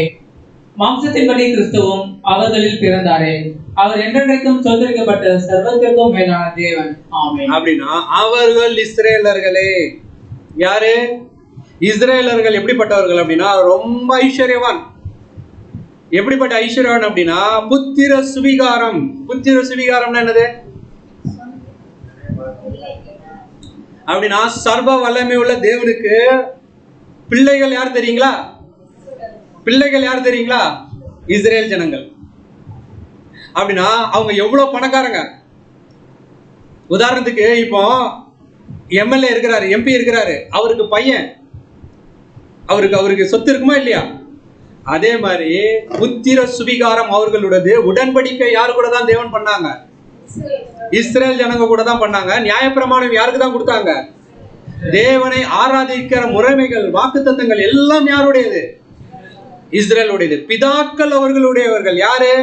மாம்சத்தின்படி கிறிஸ்துவும் அவர்களில் பிறந்தாரே, அவர் என்றென்றைக்கும் சோதரிக்கப்பட்ட சர்வத்திற்கும் மேலான தேவன். ஆமென். அப்படின்னா அவர்கள் இஸ்ரவேலர்களே. யாரு இஸ்ரவேலர்கள்? எப்படிப்பட்டவர்கள் அப்படின்னா ரொம்ப ஐஸ்வர்யவான். எப்படிப்பட்ட ஐஸ்வர்யவான் அப்படின்னா புத்திர சுவிகாரம். புத்திர சுவிகாரம்னா என்னது? அப்படின்னா சர்வ வல்லமை உள்ள தேவனுக்கு பிள்ளைகள் யார் தெரியுங்களா? பிள்ளைகள் யார் தெரியுங்களா? இஸ்ரேல் ஜனங்கள். அப்படின்னா அவங்க எவ்வளவு பணக்காரங்க. உதாரணத்துக்கு இப்போ எம்எல்ஏ இருக்கிறாரு, எம்பி இருக்கிறாரு, அவருக்கு பையன், அவருக்கு சொத்து இருக்குமா இல்லையா? அதே மாதிரி புத்திர சுவிகாரம் அவர்களுடையது. உடன்படிக்கை யாரு கூட தான் தேவன் பண்ணாங்க? இஸ்ரேல் ஜனங்க கூட தான் பண்ணாங்க. நியாயப்பிரமாணம் யாருக்கு தான் கொடுத்தாங்க? தேவனை ஆராதிக்கிற முறைமைகள், வாக்குத்தத்தங்கள் எல்லாம் யாருடையது? இஸ்ரேலுடையது. பிதாக்கள் அவர்களுடையவர்கள் யாரு?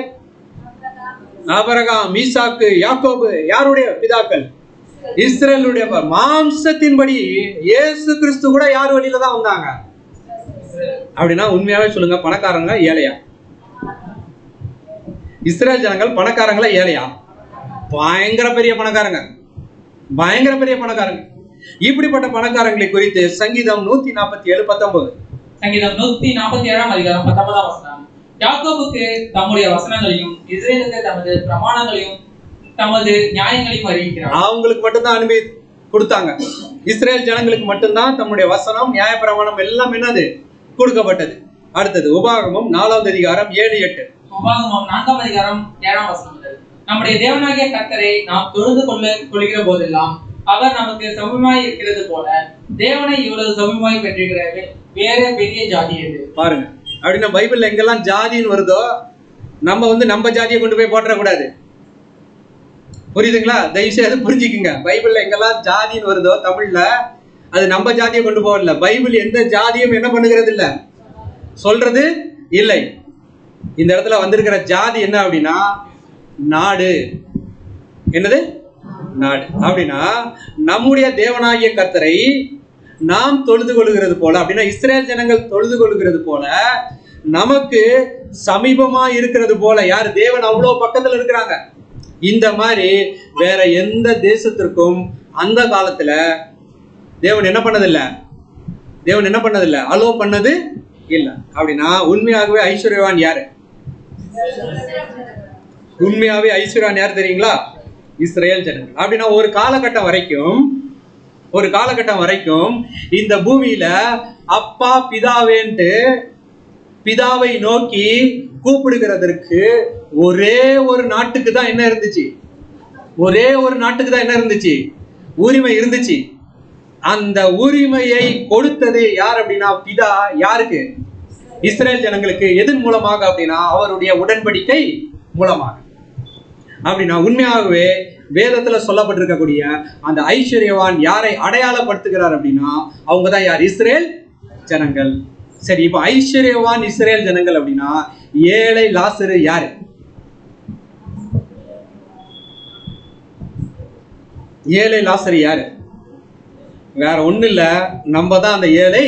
ஆபிரகாம், ஈசாக்கு, யாக்கோபு. யாருடைய பிதாக்கள்? இஸ்ரேலுடைய. மாம்சத்தின்படி இயேசு கிறிஸ்து கூட யார் வழியில தான் வந்தாங்க? அப்படின்னா உண்மையாவே சொல்லுங்க, பணக்காரங்க ஏழையா? இஸ்ரேல் ஜனங்கள் பணக்காரங்களா ஏழையா? பயங்கர பெரிய பணக்காரங்க, பயங்கர பெரிய பணக்காரங்க. இப்படிப்பட்ட பணக்காரங்களை குறித்து சங்கீதம் 147:19. சங்கீதம் 147 அதிகாரம் 19 வசனம். யாக்கோபுக்கு தம்முடைய வசனங்களையும் இஸ்ரேலுக்கு தமது பிரமாணங்களையும் தமது நியாயங்களையும் அறிவிக்கிறார். அவங்களுக்கு மட்டும்தான் அனுப்பி கொடுத்தாங்க. இஸ்ரேல் ஜனங்களுக்கு மட்டும்தான் தம்முடைய வசனம், நியாய பிரமாணம் எல்லாம் என்னது கொடுக்கப்பட்டது. அடுத்தது உபாகமம் 4வது அதிகாரம் 7-8. உபாகமம் 4வது அதிகாரம் 7ஆம் வசனம். நம்முடைய தேவனாகிய கர்த்தரை நாம் தொழுது கொள்கிற போதெல்லாம் அவர் நமக்கு சமமாய் இருக்கிறது போல தேவனை இவ்வளவு சமமாய் பெற்றிருக்கிற வேற பெரிய ஜாதி எது? பாருங்க. அப்படின்னா பைபிள்ல எங்கெல்லாம் ஜாதின்னு வருதோ நம்ம நம்ம ஜாதியை கொண்டு போய் போட்டக்கூடாது. புரியுதுங்களா? தயவு செய்து புரிஞ்சுக்குங்க. பைபிள்ல எங்கெல்லாம் ஜாதின்னு வருதோ தமிழ்ல, அது நம்ம ஜாதியை கொண்டு போகல. பைபிள் எந்த ஜாதியும் என்ன பண்ணுகிறது இல்ல, சொல்றது இல்லை. இந்த இடத்துல வந்திருக்கிற ஜாதி என்ன அப்படின்னா நாடு. என்னது? நாடு. அப்படின்னா நம்முடைய தேவனாகிய கர்த்தரை நாம் தொழுது கொள்கிறது போல, அப்படின்னா இஸ்ரேல் ஜனங்கள் தொழுது கொள்கிறது போல, நமக்கு சமீபமா இருக்கிறது போல. யார்? தேவன் அவ்வளவு பக்கத்துல இருக்கிறாங்க. இந்த மாதிரி வேற எந்த தேசத்திற்கும் அந்த காலத்துல தேவன் என்ன பண்ணதில்லை, அலோ பண்ணது இல்லை. அப்படின்னா உண்மையாகவே ஐஸ்வர்யவான் யாரு? உண்மையாவே ஐஸ்வர்யவான் யார் தெரியுங்களா? இஸ்ரேல் ஜனங்கள். அப்படின்னா ஒரு காலகட்டம் வரைக்கும் இந்த பூமியில அப்பா பிதாவேன்ட்டு பிதாவை நோக்கி கூப்பிடுகிறதற்கு ஒரே ஒரு நாட்டுக்கு தான் என்ன இருந்துச்சு? உரிமை இருந்துச்சு. அந்த உரிமையை கொடுத்தது யார் அப்படின்னா பிதா. யாருக்கு? இஸ்ரேல் ஜனங்களுக்கு. எதன் மூலமாக அப்படின்னா அவருடைய உடன்படிக்கை மூலமாக. அப்படின்னா உண்மையாகவே வேதத்துல சொல்லப்பட்டிருக்கக்கூடிய அந்த ஐஸ்வர்யவான் யாரை அடையாளப்படுத்துகிறார் அப்படின்னா அவங்க தான் யார்? இஸ்ரேல் ஜனங்கள். சரி, இப்ப ஐஸ்வர்யவான் இஸ்ரேல் ஜனங்கள் அப்படின்னா ஏழை லாசரு யாரு? ஏழை லாசரு யாரு? வேற ஒண்ணு இல்ல, நம்ம தான் அந்த ஏழை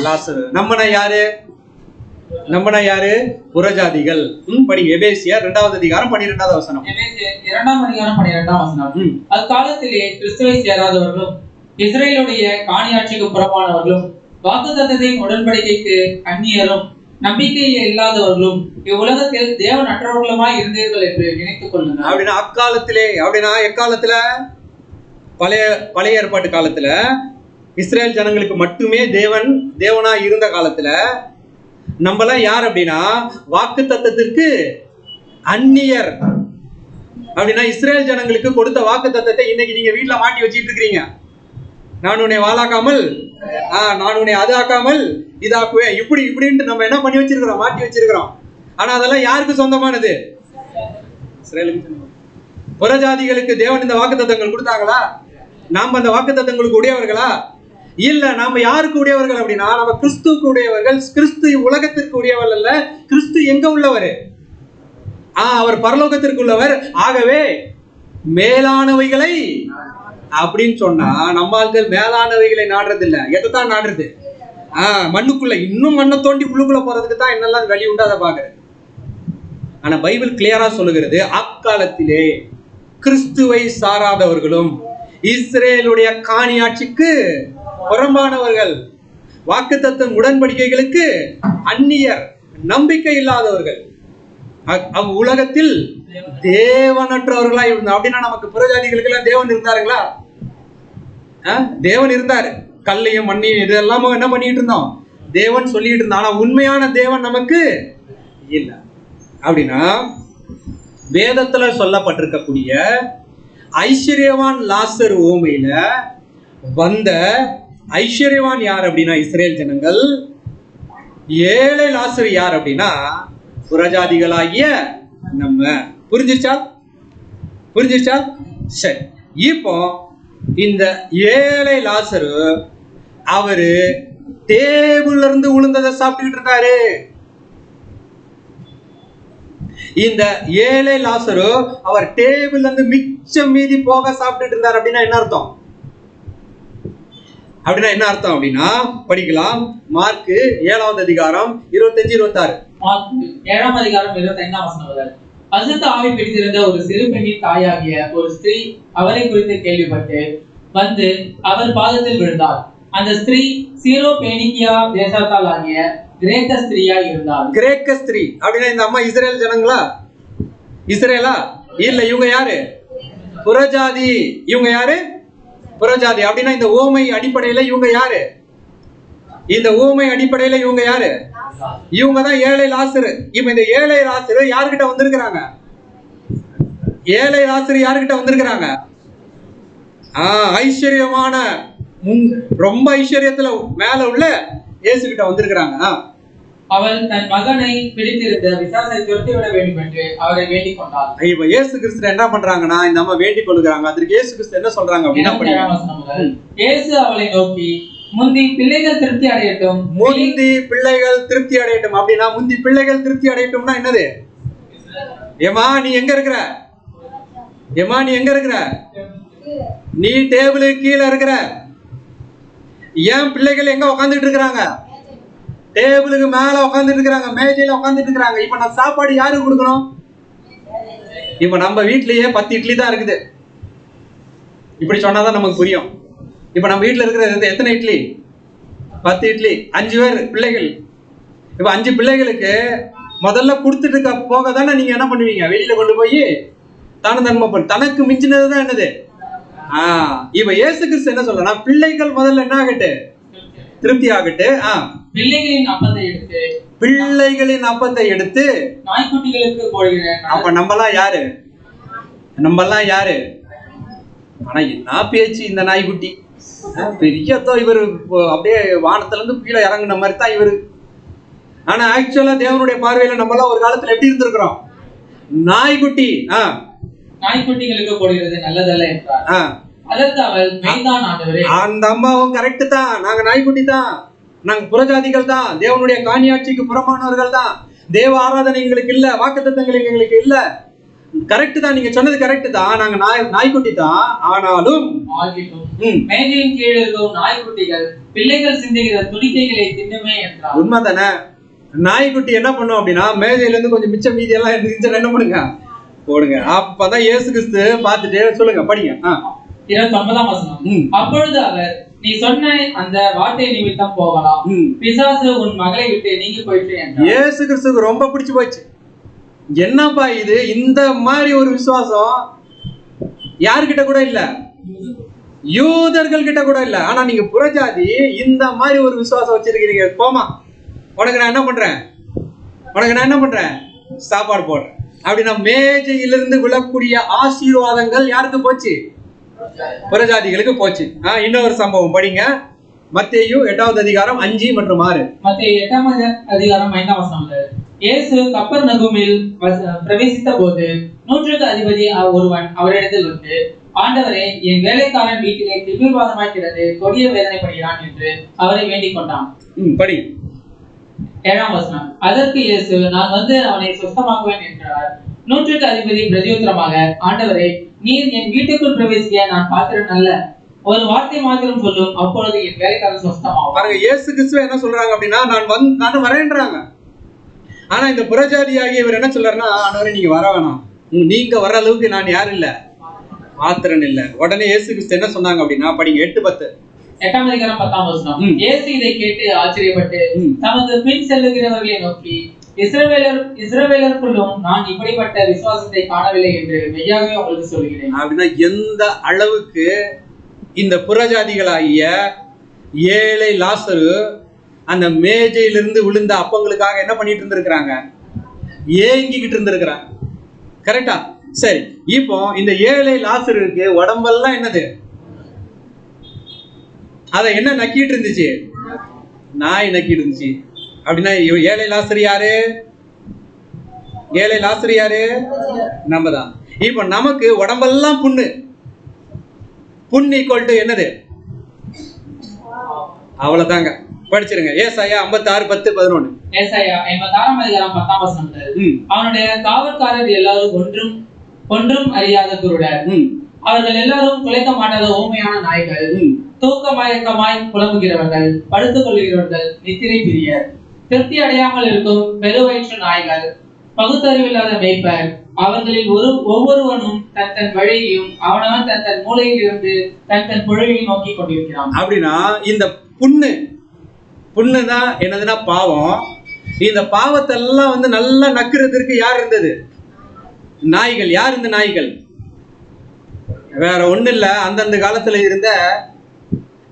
லாசரு. நம்மனா யாரு? புறஜாதிகள். படிங்க. எபேசியர் 2வது அதிகாரம் 12வது வசனம். எபேசியர் 2ஆம் அதிகாரம் 12ஆம் வசனம். அக்காலத்திலே கிறிஸ்துவை சேராதவர்களும் இஸ்ரேலுடைய காணியாட்சிக்கு புறம்பானவர்களும் வாக்குத்தத்தத்தின் உடன்படிக்கைக்கு அந்நியரும் நம்பிக்கை இல்லாதவர்களும் இவ்வுலகத்தில் தேவனற்றவர்களுமாய் இருந்தீர்கள் என்று நினைத்துக் கொள்ளுங்கள். அப்படின்னா அக்காலத்திலே, அப்படின்னா எக்காலத்துல? பழைய ஏற்பாட்டு காலத்துல இஸ்ரேல் ஜனங்களுக்கு மட்டுமே தேவனா இருந்த காலத்துல நம்மளாம் யார் அப்படின்னா வாக்கு தத்தத்திற்கு அந்நியர். அப்படின்னா இஸ்ரேல் ஜனங்களுக்கு கொடுத்த வாக்கு தத்தத்தை இன்னைக்கு நீங்க வீட்டுல மாட்டி வச்சிட்டு இருக்கிறீங்க. நான் உன்னை வாழாக்காமல் நான் உன்னை அது ஆக்காமல் இதாக்குவேன், இப்படின்ட்டு நம்ம என்ன பண்ணி வச்சிருக்கிறோம்? மாட்டி வச்சிருக்கிறோம். ஆனா அதெல்லாம் யாருக்கு சொந்தமானது? இஸ்ரேலுக்கு. புறஜாதிகளுக்கு தேவன் இந்த வாக்கு தத்தங்கள் கொடுத்தாங்களா? நாம அந்த வாக்கு தத்தங்களுக்கு உடையவர்களா? இல்ல. நாம யாருக்கு உடையவர்கள் அப்படின்னா நம்ம கிறிஸ்துவுக்கு உடையவர்கள். கிறிஸ்து உலகத்திற்கு உடையவர்கள் அல்ல. கிறிஸ்து எங்க உள்ளவர்? அவர் பரலோகத்திற்கு உள்ளவர். ஆகவே மேலானவைகளை அப்படின்னு சொன்னா நம்ம ஆட்கள் மேலானவைகளை நாடுறது இல்ல. எதைத்தான் நாடுறது? மண்ணுக்குள்ள, இன்னும் மண்ணை தோண்டி உள்ளுக்குள்ள போறதுக்கு தான் என்னெல்லாம் வழி உண்டு அதை பாக்குறது. ஆனா பைபிள் கிளியரா சொல்லுகிறது, அக்காலத்திலே கிறிஸ்துவை சாராதவர்களும் இஸ்ரேலுடைய காணியாட்சிக்கு புறம்பானவர்கள், வாக்குத்தத்தம் உடன்படிக்கைகளுக்கு அந்நியர், நம்பிக்கை இல்லாதவர்கள், உலகத்தில் தேவனற்றவர்களா இருந்தா. அப்படின்னா நமக்கு புறஜாதிகளுக்கு எல்லாம் தேவன் இருந்தாருங்களா? தேவன் இருந்தாரு, கல்லையும் மண்ணையும் இதெல்லாம் என்ன பண்ணிட்டு இருந்தோம், தேவன் சொல்லிட்டு இருந்தான். ஆனா உண்மையான தேவன் நமக்கு இல்லை. அப்படின்னா வேதத்துல சொல்லப்பட்டிருக்கக்கூடிய ஐஸ்வர்யவான் லாசர் ஓமையில வந்த ஐஸ்வர்யவான் யார் அப்படின்னா இஸ்ரேல் ஜனங்கள், ஏழை லாசர் யார் அப்படின்னா புறஜாதிகளாகிய நம்ம. புரிஞ்சிச்சா? சரி, இப்போ இந்த ஏழை லாசரு அவரு டேபிள்ல இருந்து உளுந்ததை சாப்பிட்டுக்கிட்டு இருந்தாரு. இந்த ஏழை லாசரு அவர் டேபிள்ல இருந்து மிச்சம் மீதி போக சாப்பிட்டுட்டு இருந்தார். அப்படின்னா என்ன அர்த்தம்? அப்படின்னா படிக்கலாம். மார்க் 7வது அதிகாரம் 25-26. மார்க் 7ஆம் அதிகாரம் 25ஆம் வசனம் முதல். அசுத்த ஆவி பிடித்திருந்த ஒரு சிறு பெண்ணின் தாயாகிய ஒரு ஸ்திரீ அவரை குறித்து கேள்விப்பட்டு வந்து அவர் பாதத்தில் விழுந்தார். அந்த ஸ்திரீ சீரோபேனிக்கியா தேசத்தால் ஆகிய கிரேக்க ஸ்திரீயா இருந்தார். கிரேக்க ஸ்திரீ அப்படின்னா இந்த அம்மா இஸ்ரேல் ஜனங்களா? இஸ்ரேலா? இல்ல, இவங்க யாரு? புறஜாதி. இவங்க யாரு? புறஜாதி. அப்படின்னா இந்த ஓமை அடிப்படையில இவங்க யாரு? இவங்க தான் ஏழை லாசரு. இப்ப இந்த ஏழை லாசரு யாருக்கிட்ட வந்திருக்கிறாங்க? ஐஸ்வர்யமான ரொம்ப ஐஸ்வர்யத்துல மேல உள்ள இயேசு கிட்ட வந்திருக்கிறாங்க. அவள் தன் மகனை பிடித்திருந்த பிசாசை துரத்தி விட வேண்டும் என்று அவரை வேண்டிக் கொண்டார். இப்ப இயேசு கிறிஸ்து என்ன பண்றாங்கன்னா இந்த அம்மா வேண்டிக் கொள்கிறாங்க. அதற்கு இயேசு கிறிஸ்து என்ன சொல்றாங்க அப்படின்னா, இயேசு அவளை நோக்கி முந்தி பிள்ளைகள் திருப்தி அடையட்டும். அப்படின்னா முந்தி பிள்ளைகள் திருப்தி அடையட்டும்னா என்னது? ஏமா நீ எங்க இருக்கிற? நீ டேபிளுக்கு கீழே இருக்கிற. ஏன் பிள்ளைகள் எங்க உட்காந்துட்டு இருக்கிறாங்க? டேபிளுக்கு மேல உட்காந்துட்டு இருக்கிறாங்க, மேஜையில உட்காந்துட்டு இருக்கிறாங்க. இப்ப நான் சாப்பாடு யாருக்கு கொடுக்கணும்? இப்ப நம்ம வீட்லயே 10 இட்லி தான் இருக்குது. இப்படி சொன்னாதான் நமக்கு புரியும். இப்ப நம்ம வீட்டுல இருக்கிறது எத்தனை இட்லி? 10 இட்லி. 5 பேர் பிள்ளைகள். இப்ப 5 பிள்ளைகளுக்கு முதல்ல கொடுத்துட்டு போக தானே நீங்க என்ன பண்ணுவீங்க? வெளியில கொண்டு போய் தான தர்மம் பண்ண. தனக்கு மிஞ்சினதுதான் என்னது? இப்ப இயேசு கிறிஸ்து என்ன சொல்றா, பிள்ளைகள் முதல்ல என்ன ஆகட்டு? திருப்தி ஆகட்டு. பிள்ளைகளின் அப்பத்தை எடுத்து நாய்க்குட்டிகளுக்கு போடுகிறேன். அப்ப நம்மலாம் யாரு? ஆனா என்ன பேச்சு இந்த நாய்க்குட்டி? பெரிய இவர் அப்படியே வானத்துல இருந்து கீழே இறங்குன மாதிரி தான் இவரு. ஆனா ஆக்சுவலா தேவனுடைய பார்வையில நம்மளாம் ஒரு காலத்துல எப்படி இருந்திருக்கிறோம்? நாய்க்குட்டி. நாய்க்குட்டிகளுக்கு போடுகிறது நல்லதல்ல என்றார். அதற்கு அவள் மெய்தான் ஆண்டவரே. அந்த அம்மாவும் கரெக்ட் தான். நாங்க நாய்க்குட்டி தான், நாங்க புறஜாதிகள் தான், தேவனுடைய காணியாட்சிக்கு புறமானவர்கள் தான், தேவ ஆராதனை எங்களுக்கு இல்ல, வாக்குத்தத்தங்கள் எங்களுக்கு இல்ல. கரெக்ட் தான், நீங்க சொன்னது கரெக்ட் தான். நாங்க நாய்க்குட்டி தான். ஆனாலும் மேஜையின் கீழே இருக்கும் நாய்க்குட்டிகள் பிள்ளைகள் சிந்துகிற துணிக்கைகளை தின்னுமே என்றார். உண்மைதானே? நாய்க்குட்டி என்ன பண்ணும் அப்படின்னா மேஜையில இருந்து கொஞ்சம் மிச்சம் மீதி எல்லாம் இருந்துச்சு என்ன பண்ணுங்க, போடுங்க. அப்பதான் இயேசு கிறிஸ்து பார்த்துட்டு சொல்லுங்க, படிங்க. 29ஆம் வசனம். அப்பொழுது அவர், நீ சொன்ன அந்த வார்த்தை நிமித்தம் போகலாம், பிசாசு உன் மகளை விட்டு நீங்கி போயிற்று என்றார். இயேசு கிறிஸ்துவுக்கு ரொம்ப பிடிச்சு போச்சு. என்னப்பா இது, இந்த மாதிரி ஒரு விசுவாசம் யார்கிட்ட கூட இல்ல, யூதர்கள் கிட்ட கூட இல்ல. ஆனா நீங்க புறஜாதி இந்த மாதிரி ஒரு விசுவாசம் வச்சிருக்கீங்க. போமா, உனக்கு நான் என்ன பண்றேன், சாப்பாடு போடுறேன். அப்படின்னா மேஜையிலிருந்து விழக்கூடிய ஆசீர்வாதங்கள் யாருக்கு போச்சு? புறஜாதிகளுக்கு போச்சு. இன்னொரு சம்பவம் படிங்க. மத்தேயு 8வது அதிகாரம் 5 மற்றும் 6. மத்தேயு 8வது அதிகாரம் 5ஆம் வசனம். இயேசு கப்பர்நகூமில் பிரவேசித்த போது 100க்கு அதிபதி ஒருவன் அவரிடத்தில் வந்து, ஆண்டவரே, என் வேலைக்காரன் வீட்டிலே திமிர்வாதமாய் கிடந்து கொடிய வேதனைப்படுகிறான் என்று அவரை வேண்டிக் கொண்டான். படி. 7ஆம் வசனம். அதற்கு இயேசு, நான் வந்து அவனை சுத்தமாக்குவேன் என்றார். 100க்கு அதிபதி பிரதியுத்தரமாக, ஆண்டவரே, நீர் என் வீட்டுக்குள் பிரவேசிக்க நான் பாத்திரன் அல்ல, ஒரு வார்த்தை மாத்திரம் சொல்லும், அப்பொழுது என் வேலைக்காரன் சுத்தமாகும். பாருங்க, இயேசு கிறிஸ்து என்ன சொல்றாங்க அப்படின்னா, நான் வரேன்றாங்க. ஆனா இந்த புறஜாதியாகி இவர் என்ன சொல்றாருன்னா, ஆண்டவரே நீங்க வர வேணாம், நீங்க வர அளவுக்கு நான் யாரும் இல்ல, பாத்திரன் இல்ல. உடனே இயேசு கிறிஸ்து என்ன சொன்னாங்க அப்படின்னா, படிங்க 8:10. 8ஆம் அதிகாரம் 10ஆம் வசனம். இயேசு இதை கேட்டு ஆச்சரியப்பட்டு தமக்கு பின் செல்லுகிறவர்களை நோக்கி, இஸ்ரவேலருக்குள்ளும் நான் இப்படிப்பட்ட விசுவாசத்தை காணவில்லை என்று மெய்யாகவே உங்களுக்கு சொல்கிறேன். அப்படின்னா எந்த அளவுக்கு இந்த புறஜாதிகளாகிய ஏழை லாசரு அந்த மேஜையிலிருந்து விழுந்த அப்பங்களுக்காக என்ன பண்ணிட்டு இருந்திருக்கிறாங்க? ஏங்கிக்கிட்டு இருந்திருக்கிறாங்க. கரெக்டா? சரி, இப்போ இந்த ஏழை லாசருக்கு உடம்பெல்லாம் என்னது? அதை என்ன நக்கிட்டு இருந்துச்சு? நாய் நக்கிட்டு இருந்துச்சு. அப்படின்னா ஏழை லாசர் யாரு? ஏழை லாசர் யாரு? நம்ம தான். இப்ப நமக்கு உடம்பெல்லாம் புண்ணு. புண்ணு ஈக்குவல் டு என்னது? அவ்வளவுதாங்க. படிச்சிருங்க. ஏசாயா 56:10-11. ஏசாயா 56:10. அவனுடைய காவற்காரர் எல்லாரும் ஒன்றும் அறியாத குருடர். அவர்கள் எல்லாரும் குலைக்க மாட்டாத ஊமையான நாய்கள். தூக்க மயக்கமாய் புலம்புகிறவர்கள், படுத்துக் கொள்கிறவர்கள், நித்திரை பிரியர். திருப்தி அடையாமல் இருக்கும் பெருவயிற்று நாய்கள், பகுத்தறிவில்லாத மேய்ப்பர். அவர்களில் ஒவ்வொருவனும் தன் வழியையும் அவனவன் தன் மூலையில் இருந்து தன் புழவையும் நோக்கி கொண்டிருக்கிறான். அப்படின்னா இந்த புண்ணுதான் என்னதுன்னா பாவம். இந்த பாவத்தை எல்லாம் வந்து நல்லா நக்குறதுக்கு யார் இருந்தது? நாய்கள். யார் இந்த நாய்கள்? வேற ஒண்ணு இல்ல, அந்தந்த காலத்துல இருந்த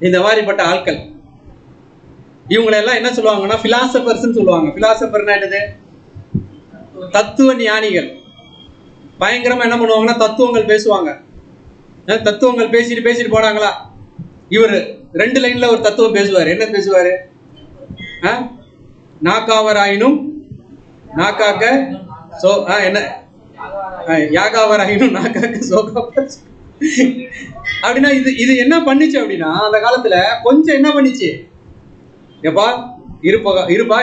இந்த மாதிரிப்பட்ட ஆட்கள். இவங்களெல்லாம் என்ன சொல்லுவாங்கன்னா பிலாசபர்ஸ் சொல்லுவாங்க. பிலாசபர்னா என்னது? தத்துவ ஞானிகள். பயங்கரமா என்ன பண்ணுவாங்கன்னா தத்துவங்கள் பேசுவாங்க. தத்துவங்கள் பேசிட்டு போனாங்களா, இவர் 2 லைன்ல ஒரு தத்துவம் பேசுவார். என்ன பேசுவாரு? நாக்காவராயினும் நாக்காக்க சோ என்ன யாகாவராயினும் நாக்காக்க சோகா. அப்படின்னா இது என்ன பண்ணிச்சு அப்படின்னா அந்த காலத்துல கொஞ்சம் என்ன பண்ணிச்சு? எப்பா இருப்பா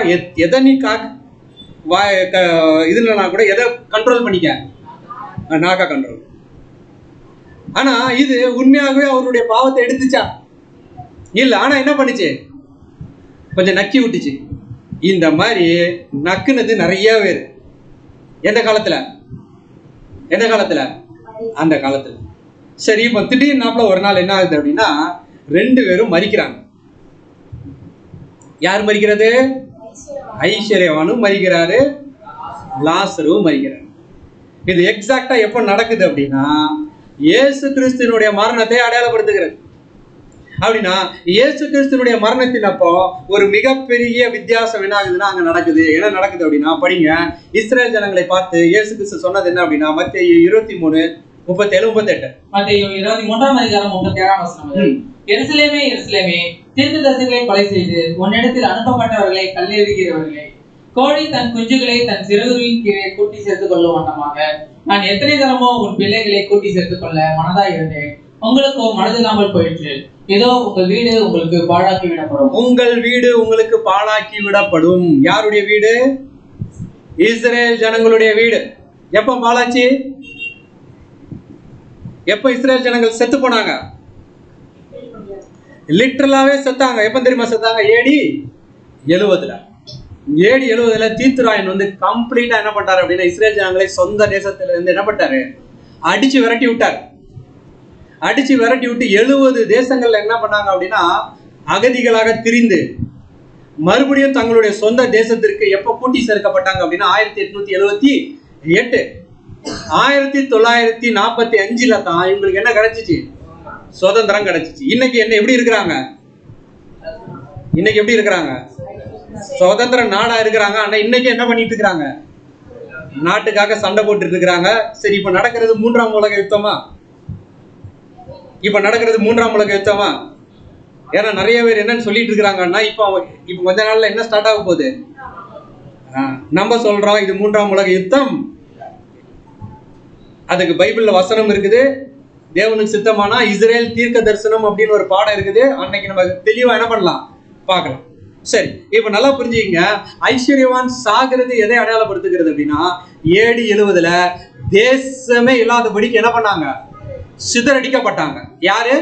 எதை நீ இதுலனா கூட எதை கண்ட்ரோல் பண்ணிக்க, நாக்கா கண்ட்ரோல். ஆனா இது உண்மையாகவே அவருடைய பாவத்தை எடுத்துச்சா? இல்ல. ஆனா என்ன பண்ணுச்சு? கொஞ்சம் நக்கி விட்டுச்சு. இந்த மாதிரி நக்குனது நிறைய பேர். எந்த காலத்துல? அந்த காலத்துல. சரி, இப்ப திடீர்னாப்ல ஒரு நாள் என்ன ஆகுது அப்படின்னா 2 பேரும் மரிக்கிறாங்க. யார் மரிக்கிறது? ஐஸ்வர்யவானும் மரிக்கிறாரு, லாசரும் மரிக்கிறாரு. இது எக்ஸாக்டா எப்ப நடக்குது அப்படின்னா இயேசு கிறிஸ்துவினுடைய மரணத்தை அடையாளப்படுத்துகிறது. அப்படின்னா இயேசு கிறிஸ்துவினுடைய மரணத்தின் அப்போ ஒரு மிகப்பெரிய வித்தியாசம் என்ன ஆகுதுன்னா அங்க நடக்குது. என்ன நடக்குது அப்படின்னா படிங்க. இஸ்ரேல் ஜனங்களை பார்த்து இயேசு கிறிஸ்து சொன்னது என்ன அப்படின்னா மத்தேயு 23:37-38. மத்தேயு 23:37. எருசலேமே எருசலேமே, தீர்க்கதரிசிகளை கொலை செய்து உன்னிடத்தில் அனுப்பப்பட்டவர்களை கல்லெறிகிறவர்களே, கோழி தன் குஞ்சுகளை தன் சிறகுகளின் கீழே கூட்டி சேர்த்துக் கொள்ளும் வண்ணமாக நான் எத்தனை தரமோ உன் பிள்ளைகளை கூட்டி சேர்த்துக் கொள்ள மனதாய் இருந்தேன். உங்களுக்கோ மனதில்லாமல் போயிற்று. ஏதோ உங்கள் வீடு உங்களுக்கு பாழாக்கி விடப்படும். உங்கள் வீடு உங்களுக்கு பாழாக்கி விடப்படும். யாருடைய வீடு? இஸ்ரேல் ஜனங்களுடைய வீடு. எப்ப பாழாச்சு? எப்ப இஸ்ரேல் ஜனங்கள் செத்து போனாங்க? லிட்டரலாவே செத்தாங்க. எப்ப தெரியுமா செத்தாங்க? AD 70. தீத்துராயன் வந்து கம்ப்ளீட்டா என்ன பண்ணாரு அப்படின்னா இஸ்ரேல் ஜனங்களை சொந்த தேசத்துல இருந்து என்ன பண்ணாரு? அடிச்சு விரட்டி விட்டார். அடிச்சு விரட்டி விட்டு 70 தேசங்கள்ல என்ன பண்ணாங்க அப்படின்னா அகதிகளாக திரிந்து மறுபடியும் தங்களுடைய சொந்த தேசத்திற்கு எப்ப கூட்டி சேர்க்கப்பட்டாங்க அப்படின்னா 1878. 1945 தான் இவங்களுக்கு என்ன கிடைச்சிச்சு? சுதந்திரம் கிடைச்சிச்சு. இன்னைக்கு என்ன எப்படி இருக்கிறாங்க? சுதந்திர நாடா இருக்கிறாங்க. ஆனா இன்னைக்கு என்ன பண்ணிட்டு இருக்கிறாங்க? நாட்டுக்காக சண்டை போட்டு இருக்கிறாங்க. சரி, இப்ப நடக்கிறது 3ஆம் உலக யுத்தமா? ஏன்னா நிறைய பேர் என்னன்னு சொல்லிட்டு இருக்கிறாங்கன்னா இப்ப கொஞ்ச நாள்ல என்ன ஸ்டார்ட் ஆக போகுது? நம்ம சொல்றோம் இது 3ஆம் உலக யுத்தம். அதுக்கு பைபிள்ல வசனம் இருக்குது. தேவனுக்கு சித்தமானா இஸ்ரேல் தீர்க்க தரிசனம் அப்படின்னு ஒரு பாடம் இருக்குது. அன்னைக்கு நம்ம தெளிவா என்ன பண்ணலாம்? பார்க்கலாம். சரி, இப்ப நல்லா புரிஞ்சுக்கங்க. ஐஸ்வர்யவான் சாகிறது எதை அடையாளப்படுத்துகிறது அப்படின்னா AD 70 தேசமே இல்லாதபடிக்கு என்ன பண்ணாங்க? சிதறடிக்கப்பட்டாங்க. யாரு?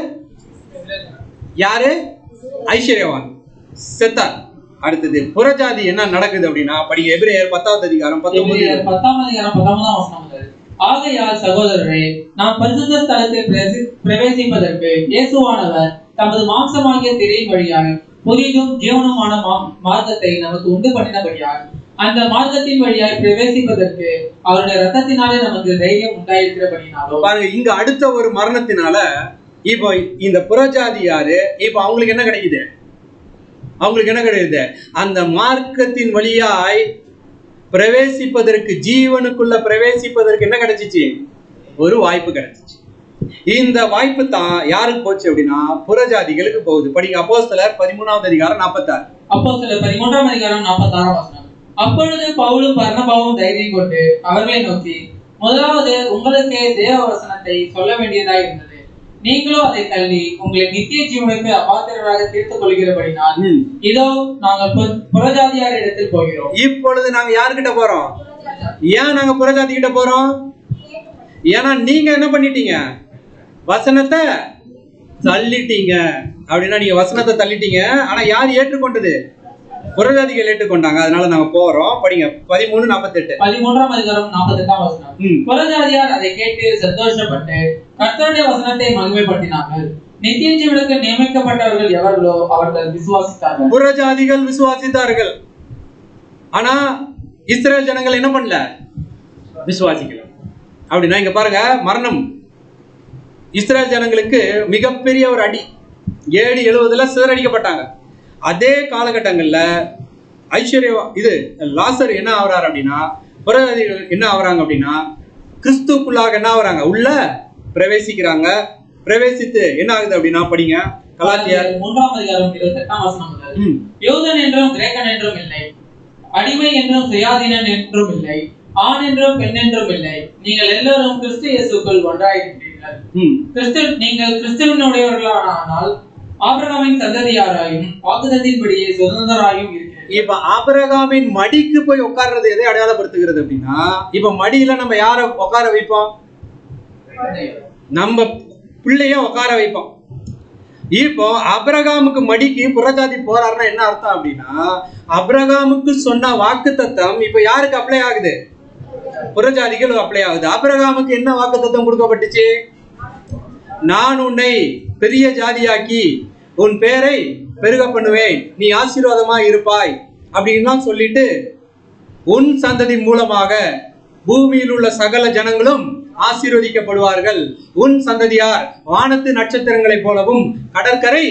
ஐஸ்வர்யவான் செத்தார். அடுத்தது புறஜாதி என்ன நடக்குது அப்படின்னா படிங்க. எபிரேயர் 10:19. ஆகையால் சகோதரரே, நாம் பரிசுத்த ஸ்தலத்தில் பிரவேசிப்பதற்கு இயேசுவானவர் தமது மாம்சமாகிய திரையின் வழியாக புதிதும் ஜீவனுமான மார்க்கத்தை நமக்கு உண்டு பண்ணினபடியால் அந்த மார்க்கத்தின் வழியாய் பிரவேசிப்பதற்கு அவருடைய ரத்தத்தினாலே நமக்கு தைரியம் உண்டாயிருக்கிறபடினாலும். பாருங்க, இங்க அடுத்த ஒரு மரணத்தினால இப்போ இந்த புறஜாதி யாரு? இப்போ அவங்களுக்கு என்ன கிடைக்குது? அவங்களுக்கு என்ன கிடைக்குது? அந்த மார்க்கத்தின் வழியாய் பிரவேசிப்பதற்கு, ஜீவனுக்குள்ள பிரவேசிப்பதற்கு என்ன கிடைச்சிச்சு? ஒரு வாய்ப்பு கிடைச்சிச்சு. இந்த வாய்ப்பு தான் யாருக்கு போச்சு அப்படின்னா புறஜாதிகளுக்கு போகுது. படிங்க அப்போஸ்தலர் 13வது அதிகாரம் 46. அப்போஸ்தலர் 13ஆம் அதிகாரம் 46ஆம் வசனம். அப்பொழுது பவுலும் பர்னபாவும் தைரியம் கொண்டு அவர்களை நோக்கி, முதலாவது உங்களுக்கு தேவ வசனத்தை சொல்ல வேண்டியதாய் இருந்தது. நீங்களோ அதை தள்ளி உங்களை நித்திய ஜீவனுக்கு அபாத்திரராக தீர்த்துக் கொள்கிறபடினால் இதோ நாங்கள் புறஜாதியார் இடத்தில் போகிறோம். இப்பொழுது நாங்க யாருக்கிட்ட போறோம்? ஏன் நாங்க புறஜாதி கிட்ட போறோம்? ஏன்னா நீங்க என்ன பண்ணிட்டீங்க? வசனத்தை தள்ளிட்டீங்க. அப்படின்னா நீங்க வசனத்தை தள்ளிட்டீங்க. ஆனா யார் ஏற்றுக்கொண்டது? புறஜாதிகள் ஏற்றுக்கொண்டாங்க. அதனால நாங்க போறோம். படிங்க 13:48. 13ஆம் அதிகாரம் 48ஆம் வசனம். புறஜாதியார் அதை கேட்டு சந்தோஷப்பட்டு கர்த்தருடைய வசனத்தை மகிமைப்படுத்தினார்கள். நித்திய ஜீவனுக்கு நியமிக்கப்பட்டவர்கள் எவர்களோ அவர்கள் விசுவாசித்தார்கள். புறஜாதிகள் விசுவாசித்தார்கள். ஆனா இஸ்ரேல் ஜனங்கள் என்ன பண்ணல? விசுவாசிக்கல. அப்படின்னா இங்க பாருங்க, மரணம் இஸ்ரேல் ஜனங்களுக்கு மிகப்பெரிய ஒரு அடி. AD 70 சிதறடிக்கப்பட்டாங்க. அதே காலகட்டங்கள்ல லாசர் என்ன ஆகுறாரு அப்படின்னா, புறஜாதிகள் என்ன ஆகுறாங்க அப்படின்னா கிறிஸ்துக்குள்ளாக என்ன ஆகுறாங்க? உள்ள பிரவேசிக்கிறாங்க. பிரவேசித்து என்ன ஆகுது அப்படின்னா படிங்க கலாத்தியர் 3ஆம் அதிகாரம் 28ஆம் வசனம் முதல். யூதன் என்றும் கிரேக்கன் என்றும் இல்லை, அடிமை என்றும் சுயாதீனன் என்றும் இல்லை, ஆண் என்றும் பெண் என்றும் இல்லை, நீங்கள் எல்லாரும் கிறிஸ்து இயேசுக்குள் ஒன்றாயிருக்கிறீர்கள். நீங்கள் கிறிஸ்துவினுடையவர்களானால் ஆபிரகாமின் சந்ததியாராயும் வாக்குத்தத்தத்தின்படியே சுதந்திரராயும் இருக்கிறீர்கள். இப்ப ஆபிரகாமின் மடிக்கு போய் உட்கார்றது எதை அடையாளப்படுத்துகிறது அப்படின்னா, இப்ப மடியில நம்ம யார உட்கார வைப்போம்? நம்ம பிள்ளைய உட்கார வைப்போம். இப்போ ஆபிரகாமுக்கு மடிக்கு புறஜாதி போறாருன்னா என்ன அர்த்தம் அப்படின்னா, ஆபிரகாமுக்கு சொன்ன வாக்குத்தத்தம் இப்ப யாருக்கு அப்ளை ஆகுது? புறஜாதிகள் அப்ளை ஆகுது. ஆபிரகாமுக்கு என்ன வாக்குத்தத்தம் கொடுக்கப்பட்டுச்சு? நான் உன்னை பெரிய ஜாதியாக்கி உன் பேரை பெருக பண்ணுவேன், நீ ஆசீர்வாதமா இருப்பாய் அப்படின்னு சொல்லிட்டு, உன் சந்ததி மூலமாக பூமியில் உள்ள சகல ஜனங்களும் ஆசீர்வதிக்கப்படுவார்கள், உன் சந்ததியார் வானத்து நட்சத்திரங்களை போலவும் கடற்கரை.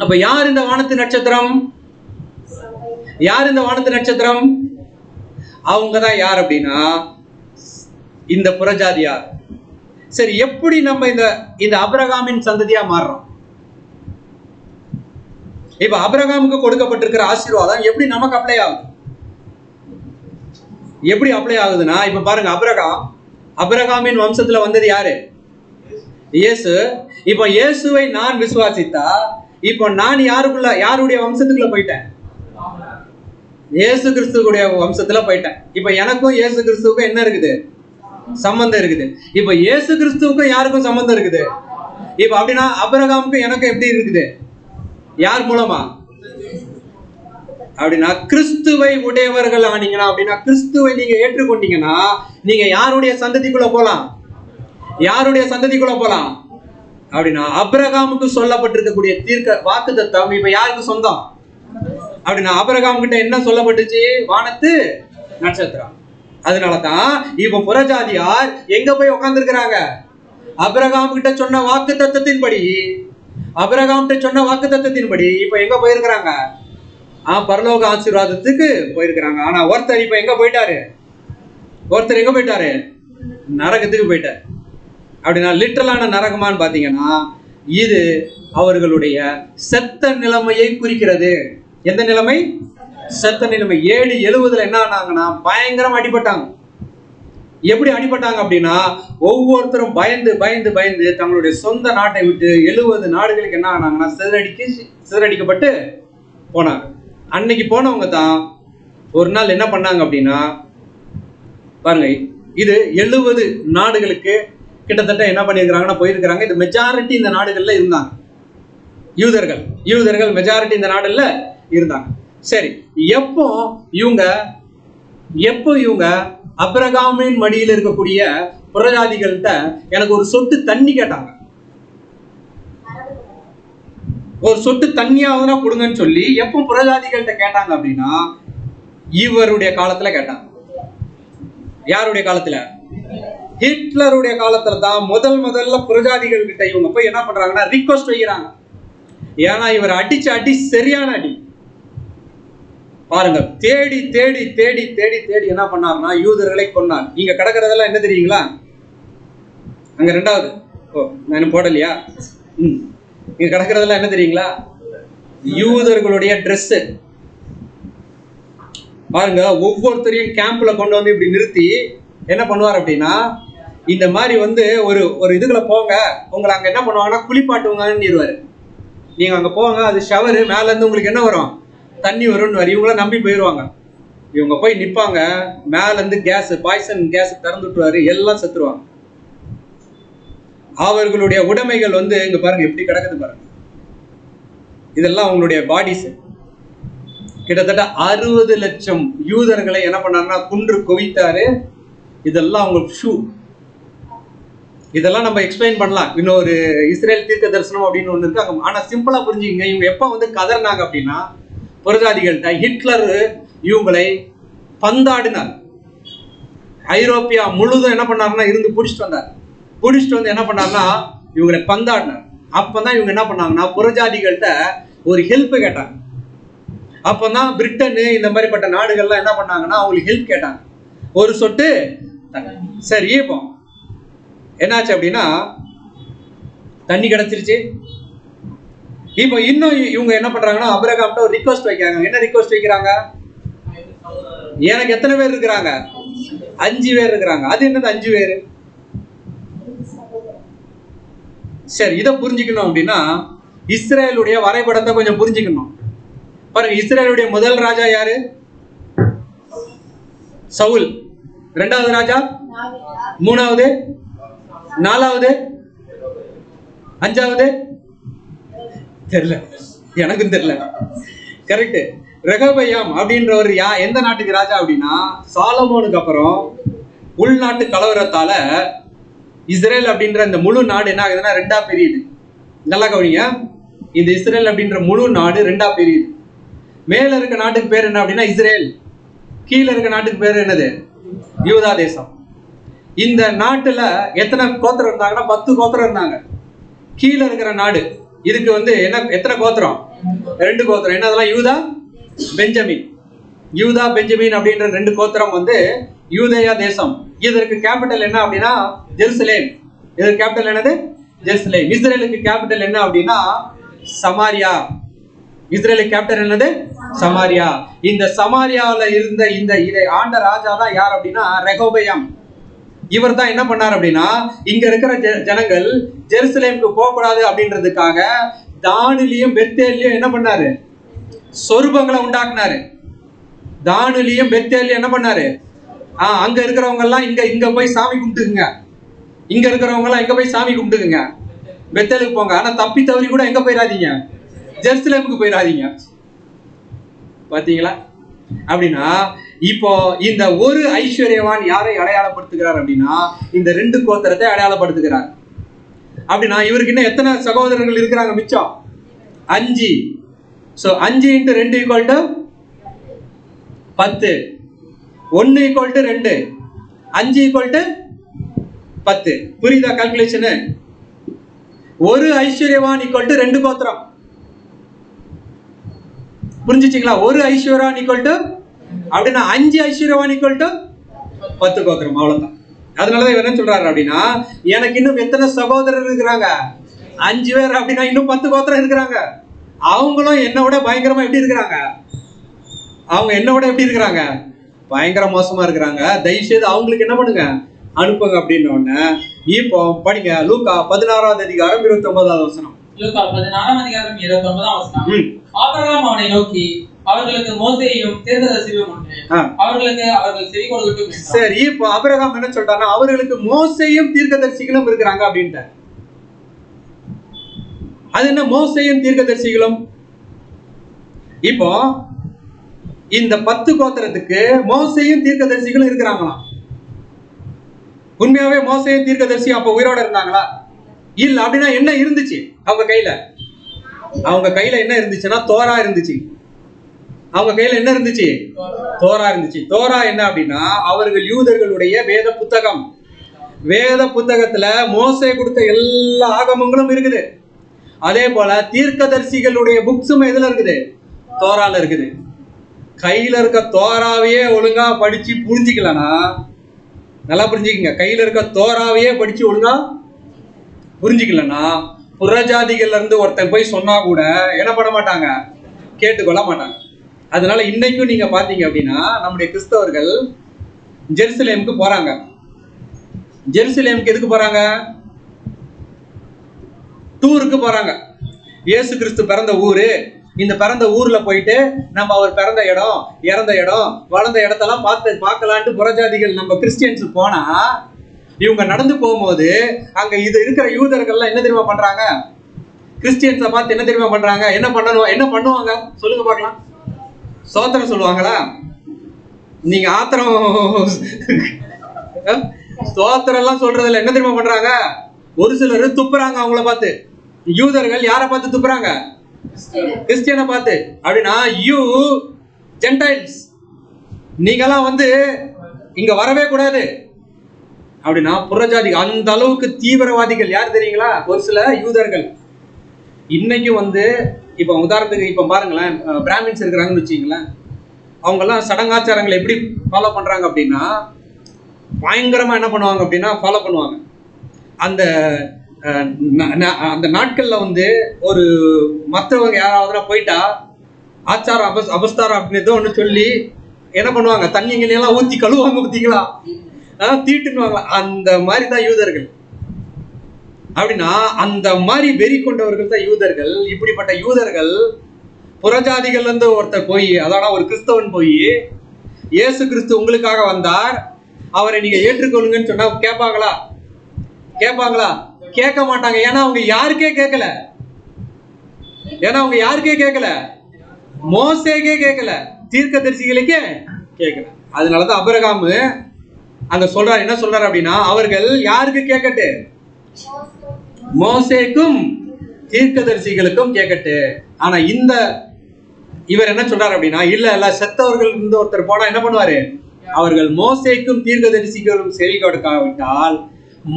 அப்ப யார் இந்த வானத்து நட்சத்திரம்? யார் இந்த வானத்து நட்சத்திரம்? அவங்கதான் யார் அப்படின்னா இந்த புறஜாதியார். சரி, எப்படி நம்ம இந்த ஆபிரகாமின் சந்ததியா மாறுறோம்? இப்ப ஆபிரகாமுக்கு கொடுக்கப்பட்டிருக்கிற ஆசீர்வாதம் எப்படி நமக்கு அப்ளை ஆகுது? எப்படி அப்ளை ஆகுதுன்னா, இப்ப பாருங்க, ஆபிரகாமின் வம்சத்துல வந்தது யாரு? இயேசு. இப்ப இயேசுவை நான் விசுவாசித்தா, இப்ப நான் யாருடைய வம்சத்துக்குள்ள போயிட்டேன்? இயேசு கிறிஸ்துவுடைய வம்சத்துல போயிட்டேன். இப்ப எனக்கும் இயேசு கிறிஸ்துவுக்கும் என்ன இருக்குது? சம்பந்தம் இருக்குது. இப்ப இயேசு கிறிஸ்துவுக்கும் யாருக்கும் சம்பந்தம் இருக்குது? இப்ப அப்படின்னா ஆபிரகாமுக்கும் எனக்கு எப்படி இருக்குது? யார் மூலமா? அப்படின்னா கிறிஸ்துவை உடையவர்கள் ஆனீங்கன்னா, அப்படின்னா கிறிஸ்துவை நீங்க ஏற்றுக்கொண்டீங்கன்னா நீங்க யாருடைய சந்ததிக்குள்ள போலாம்? யாருடைய சந்ததிக்குள்ள போலாம் அப்படின்னா ஆபிரகாமுக்கு சொல்லப்பட்டிருக்கக்கூடிய தீர்க்க வாக்குத்தத்தம் இப்ப யாருக்கு சொந்தம் அப்படின்னா, ஆபிரகாம் கிட்ட என்ன சொல்லப்பட்டுச்சு? வானத்து நட்சத்திரம். அதனாலதான் இப்ப புறஜாதியார் எங்க போய் உட்கார்ந்துருக்கிறாங்க? ஆபிரகாம் கிட்ட சொன்ன வாக்கு தத்தத்தின்படி, இப்ப எங்க போயிருக்கிறாங்க? பரலோக ஆசீர்வாதத்துக்கு போயிருக்கிறாங்க. ஆனா ஒருத்தர் இப்ப எங்க போயிட்டாரு? நரகத்துக்கு போயிட்டார். அப்படின்னா லிட்டரலான நரகமான்னு பாத்தீங்கன்னா, இது அவர்களுடைய செத்த நிலைமையை குறிக்கிறது. எந்த நிலைமை? செத்த நிலைமை. AD 70 என்ன ஆனாங்கன்னா பயங்கரம் அடிபட்டாங்க. எப்படி அடிபட்டாங்க அப்படின்னா, ஒவ்வொருத்தரும் பயந்து பயந்து பயந்து தங்களுடைய சொந்த நாட்டை விட்டு 70 நாடுகளுக்கு என்ன ஆனாங்கன்னா சிதறடிக்கப்பட்டு போனாங்க. அன்னைக்கு போனவங்க தான் ஒரு நாள் என்ன பண்ணாங்க அப்படின்னா, பாருங்க, இது 70 நாடுகளுக்கு கிட்டத்தட்ட என்ன பண்ணிருக்கிறாங்கன்னா போயிருக்கிறாங்க. இது மெஜாரிட்டி இந்த நாடுகள்ல இருந்தாங்க. யூதர்கள் மெஜாரிட்டி இந்த நாடுல இருந்தாங்க. சரி, எப்போ இவங்க ஆபிரகாமின் மடியில் இருக்கக்கூடிய புறஜாதிகள்கிட்ட எனக்கு ஒரு சொட்டு தண்ணி கேட்டாங்க. ஒரு சொட்டு தண்ணியாவது கொடுங்கன்னு சொல்லி எப்போ புறஜாதிகள்கிட்ட கேட்டாங்க அப்படின்னா, இவருடைய காலத்துல கேட்டாங்க. யாருடைய காலத்துல? ஹிட்லருடைய காலத்துல தான் முதல்ல புரஜாதிகள் கிட்ட இவங்க போய் என்ன பண்றாங்கன்னா ரிக்வெஸ்ட் வைக்கிறாங்க. ஏன்னா இவர் அடிச்ச அடி சரியான அடி பாருங்க. தேடி தேடி தேடி தேடி தேடி என்ன பண்ணாருன்னா யூதர்களை கொன்னார். இங்க கிடக்கிறதெல்லாம் என்ன தெரியுங்களா? அங்க ரெண்டாவது நான் போடலையா? இங்க கிடக்கிறதெல்லாம் என்ன தெரியுங்களா? யூதர்களுடைய ட்ரெஸ் பாருங்க. ஒவ்வொருத்தரையும் கேம்ப்ல கொண்டு வந்து இப்படி நிறுத்தி என்ன பண்ணுவார் அப்படின்னா, இந்த மாதிரி வந்து ஒரு இதுக்குள்ள போங்க, உங்களை அங்க என்ன பண்ணுவாங்கன்னா குளிப்பாட்டுவாங்கன்னு. நீங்க அங்க போங்க, அது ஷவரு, மேல இருந்து உங்களுக்கு என்ன வரும், தண்ணி வரும்னு வரும். இவங்கள நம்பி போயிடுவாங்க. இவங்க போய் நிப்பாங்க, மேல இருந்து கேஸ், பாய்சன் கேஸ் திறந்து விட்டுருவாரு, எல்லாம் செத்துருவாங்க. அவர்களுடைய உடைமைகள் வந்து இங்க பாருங்க எப்படி கிடக்குது பாருங்க. இதெல்லாம் அவங்களுடைய பாடிஸ். கிட்டத்தட்ட 60 லட்சம் யூதர்களை என்ன பண்ணாருன்னா குன்று குவித்தாரு. இதெல்லாம் அவங்களுக்கு ஷூ. இதெல்லாம் நம்ம எக்ஸ்பிளைன் பண்ணலாம். இன்னொரு இஸ்ரேல் தீர்க்க தரிசனம் அப்படின்னு ஒண்ணு இருக்கு. ஆனா சிம்பிளா புரிஞ்சுக்கங்க. இவங்க எப்ப வந்து கதறினாங்க அப்படின்னா, புரஜாதிகள்கிட்ட ஹிட்லர் இவங்களை பந்தாடினார். ஐரோப்பியா முழுதும் என்ன பண்ணாருன்னா இருந்து பிடிச்சிட்டு வந்தார். பிடிச்சிட்டு வந்து என்ன பண்ணாருன்னா இவங்களை பந்தாடினார். அப்பதான் இவங்க என்ன பண்ணாங்கன்னா புரஜாதிகள்கிட்ட ஒரு ஹெல்ப் கேட்டாங்க. அப்பதான் பிரிட்டனு இந்த மாதிரிப்பட்ட நாடுகள்லாம் என்ன பண்ணாங்கன்னா அவங்களுக்கு ஹெல்ப் கேட்டாங்க. ஒரு சொட்டு சரி இப்போ என்னாச்சு அப்படின்னா தண்ணி கிடைச்சிருச்சு. இப்போ இன்னும் இவங்க என்ன பண்றாங்கன்னா ஆபிரகாம்கிட்ட ஒரு ரிக்வெஸ்ட் வைக்கிறாங்க. என்ன ரிக்வெஸ்ட் வைக்கிறாங்க? எனக்கு எத்தனை பேர் இருக்கிறாங்க? 5 பேர் இருக்கிறாங்க. அது என்னது 5 பேர்? சரி, இதை புரிஞ்சுக்கணும் அப்படின்னா இஸ்ரேலுடைய வரைபடத்தை கொஞ்சம் புரிஞ்சுக்கணும். பாருங்க, இஸ்ரேலுடைய முதல் ராஜா யாரு? சவுல். இரண்டாவது ராஜா, மூணாவது, நாலாவது, அஞ்சாவது தெரியல, எனக்கும் தெரியல. கரெக்ட். ரெகபயாம் அப்படின்றவர் எந்த நாட்டுக்கு ராஜா அப்படின்னா சாலமோனுக்கு அப்புறம் உள்நாட்டு கலவரத்தால இஸ்ரேல் அப்படின்ற இந்த முழு நாடு என்ன ஆகுதுன்னா 2ஆ பிரியுது. நல்லா கவனிங்க. இந்த இஸ்ரேல் அப்படின்ற முழு நாடு 2ஆ பிரியுது. மேல இருக்க நாட்டுக்கு பேர் என்ன அப்படின்னா இஸ்ரேல், கீழே இருக்க நாட்டுக்கு பேர் என்னது? யூதா தேசம். இந்த நாட்டுல எத்தனை கோத்திரம் இருந்தாங்கன்னா 10 கோத்திரம் இருந்தாங்க. கீழே இருக்கிற நாடு இதுக்கு வந்து என்ன, எத்தனை கோத்திரம்? 2 கோத்திரம். என்ன அதெல்லாம்? யூதா, பெஞ்சமின். யூதா பெஞ்சமின் அப்படின்ற 2 கோத்திரம் வந்து யூதேயா தேசம். இதற்கு கேபிட்டல் என்ன அப்படின்னா ஜெருசலேம். இதற்கு கேபிட்டல் என்னது? ஜெருசலேம். இஸ்ரேலுக்கு கேபிட்டல் என்ன அப்படின்னா சமாரியா. இஸ்ரேலுக்கு கேபிட்டல் என்னது? சமாரியா. இந்த சமாரியாவில் இருந்த இதை ஆண்ட ராஜா தான் யார் அப்படின்னா ரெகோபயாம். இவர் தான் என்ன பண்ணார் அப்படின்னா இங்க இருக்கிற ஜனங்கள் ஜெருசலேமுக்கு போகக்கூடாது அப்படின்றதுக்காக தானிலையும் பெத்தேலையும் என்ன பண்ணாரு? சொரூபங்களை உண்டாக்குனாரு. தானிலையும் பெத்தேலையும் என்ன பண்ணாரு? அங்க இருக்கிறவங்க எல்லாம் இங்க போய் சாமி கும்பிட்டுக்குங்க. இங்க இருக்கிறவங்க எல்லாம் எங்க போய் சாமி கும்பிட்டுக்குங்க, பெத்தேலுக்கு போங்க. ஆனா தப்பி தவறி கூட எங்க போயிடாதீங்க, ஜெருசலேமுக்கு போயிடாதீங்க. பாத்தீங்களா? அப்படின்னா இப்போ இந்த ஒரு ஐஸ்வர்யவான் யாரை அடையாளப்படுத்துகிறார் அப்படின்னா இந்த 2 கோத்திரத்தை அடையாளப்படுத்துகிறார். அப்படின்னா இவருக்கு இன்னும் எத்தனை சகோதரர்கள் இருக்கிறாங்க மிச்சம்? 5. சோ 5 × 2 = 10. 1 = 2, 5 = 10. புரியுதா கால்குலேஷன்? ஒரு ஐஸ்வர்யவான் = 2 கோத்திரம். புரிஞ்சுச்சிங்களா? ஒரு ஐஸ்வர்யவான் அப்படின்னா 5 ஐஸ்வர்யவான் = 10 கோத்திரம். அவ்வளவுதான். அதனாலதான் இவர் என்ன சொல்றாரு அப்படின்னா எனக்கு இன்னும் எத்தனை சகோதரர் இருக்கிறாங்க? 5 பேர். அப்படின்னா இன்னும் 10 கோத்திரம் இருக்கிறாங்க. அவங்களும் என்ன விட பயங்கரமா எப்படி இருக்கிறாங்க? அவங்க என்ன விட எப்படி இருக்கிறாங்க? பயங்கர மோசமா இருக்கிறாங்க. தயவு செய்து அவங்களுக்கு என்ன பண்ணுங்க, அனுப்புங்க அப்படின்னு ஒண்ணு. இப்போ படிங்க லூக்கா 16ஆம் அதிகாரம் 29ஆவது வசனம். லூக்கா 16ஆம் அதிகாரம் 29ஆம் வசனம். ஆபிரகாம் அவனை நோக்கி அவர்களுக்கு மோசேயும் தீர்க்கதரிசிகளும் உண்டு, அவர்களுக்கு அவர்கள் செவி கொடுக்கட்டும் என்றார். சரி, இப்போ ஆபிரகாம் என்ன சொல்றாருன்னா அவர்களுக்கு மோசேயும் தீர்க்கதரிசிகளும் இருக்கிறாங்க அப்படின்ட்டு. அது என்ன மோசேயும் தீர்க்கதரிசிகளும்? இப்போ இந்த 10 கோத்திரத்துக்கு மோசேயும் தீர்க்கதரிசிகளும் இருக்கிறாங்களாம். உண்மையாவே மோசேயும் தீர்க்கதரிசி அப்ப உயிரோட இருந்தாங்களா? இல்ல. அப்படின்னா என்ன இருந்துச்சு அவங்க கையில? அவங்க கையில என்ன இருந்துச்சுன்னா தோரா இருந்துச்சு. அவங்க கையில என்ன இருந்துச்சு? தோரா இருந்துச்சு. தோரா என்ன அப்படின்னா அவர்கள் யூதர்களுடைய வேத புத்தகம். வேத புத்தகத்துல மோசே கொடுத்த எல்லா ஆகமங்களும் இருக்குது. அதே போல தீர்க்கதரிசிகளுடைய புக்ஸும் எதுல இருக்குது? தோரால இருக்குது. கையில இருக்க தோராவையே ஒழுங்கா படிச்சு புரிஞ்சுக்கலனா, நல்லா புரிஞ்சுக்கங்க, கையில இருக்க தோராவையே படிச்சு ஒழுங்கா புரிஞ்சுக்கலனா புறஜாதிகள்ல இருந்து ஒருத்தன் போய் சொன்னா கூட என்ன பண்ண மாட்டாங்க? கேட்டுக்கொள்ள மாட்டாங்க. அதனால இன்னைக்கும் நீங்க பாத்தீங்க அப்படின்னா நம்முடைய கிறிஸ்தவர்கள் ஜெருசலேமுக்கு போறாங்க. ஜெருசலேமுக்கு எதுக்கு போறாங்க? டூருக்கு போறாங்க. இயேசு கிறிஸ்து பிறந்த ஊரு, இந்த பிறந்த ஊர்ல போயிட்டு நம்ம அவர் பிறந்த இடம், இறந்த இடம், வளர்ந்த இடத்தெல்லாம் பார்க்கலான்ட்டு புறஜாதிகள் நம்ம கிறிஸ்டியன்ஸ் போனா, இவங்க நடந்து போகும்போது அங்க இது இருக்கிற யூதர்கள்லாம் என்ன தெரியுமா பண்றாங்க? கிறிஸ்டியன்ஸை பார்த்து என்ன தெரியுமா பண்றாங்க? என்ன பண்ணுவாங்க சொல்லுங்க பார்க்கலாம். சோத்திரம் சொல்லுவாங்களா? நீங்க ஆத்திரம் சோத்திரம் எல்லாம் சொல்றதுல என்ன தெரியுமா பண்றாங்க? ஒரு சிலர் துப்புறாங்க அவங்கள பார்த்து. யூதர்கள் யாரை பார்த்து துப்புறாங்க? கிறிஸ்டியனை பார்த்து. அப்படின்னா யூ ஜென்டைல்ஸ், நீங்கெல்லாம் இங்க வரவே கூடாது அப்படின்னா புறஜாதி. அந்த அளவுக்கு தீவிரவாதிகள் யார் தெரியுங்களா? ஒரு சில யூதர்கள். இன்னைக்கு இப்ப உதாரணத்துக்கு இப்ப பாருங்களேன், பிராமின்ஸ் இருக்கிறாங்கன்னு வச்சுங்களேன், அவங்க எல்லாம் சடங்காச்சாரங்களை எப்படி ஃபாலோ பண்றாங்க அப்படின்னா பயங்கரமா என்ன பண்ணுவாங்க அப்படின்னா ஃபாலோ பண்ணுவாங்க. அந்த அந்த நாட்கள்ல ஒரு மற்றவங்க யாராவது போயிட்டா ஆச்சாரம் அபஸ்தாரம் அப்படின்னு ஏதோ ஒன்று சொல்லி என்ன பண்ணுவாங்க? தண்ணிங்கெல்லாம் ஊத்தி கழுவாங்க பார்த்தீங்களா? தீட்டுன்னுவாங்களா? அந்த மாதிரி தான் யூதர்கள். அப்படின்னா அந்த மாதிரி வெறி கொண்டவர்கள் தான் யூதர்கள். இப்படிப்பட்ட யூதர்கள் புறஜாதிகள் ஒருத்தர் போய், அதான ஒரு கிறிஸ்தவன் போய் இயேசு கிறிஸ்து உங்களுக்காக வந்தார், அவரை நீங்க ஏற்றுக்கொள்ளுங்கன்னு சொன்னா கேட்பாங்களா? கேட்க மாட்டாங்க. ஏன்னா அவங்க யாருக்கே கேட்கல, மோசேக்கே கேட்கல, தீர்க்கதரிசிகளுக்கே கேட்கல. அதனாலதான் ஆபிரகாம் அங்க சொல்றாரு, என்ன சொல்றாரு அப்படின்னா, அவர்கள் யாருக்கு கேட்கட்டு? மோசேக்கும் தீர்க்கதரிசிகளுக்கும் கேட்கட்டு. ஆனா இவர் என்ன சொல்றாரு அப்படின்னா, இல்ல செத்தவர்கள் இருந்து ஒருத்தர் போனா என்ன பண்ணுவாரு? அவர்கள் மோசேக்கும் தீர்க்கதரிசிகளும் செவி கொடுக்காவிட்டால்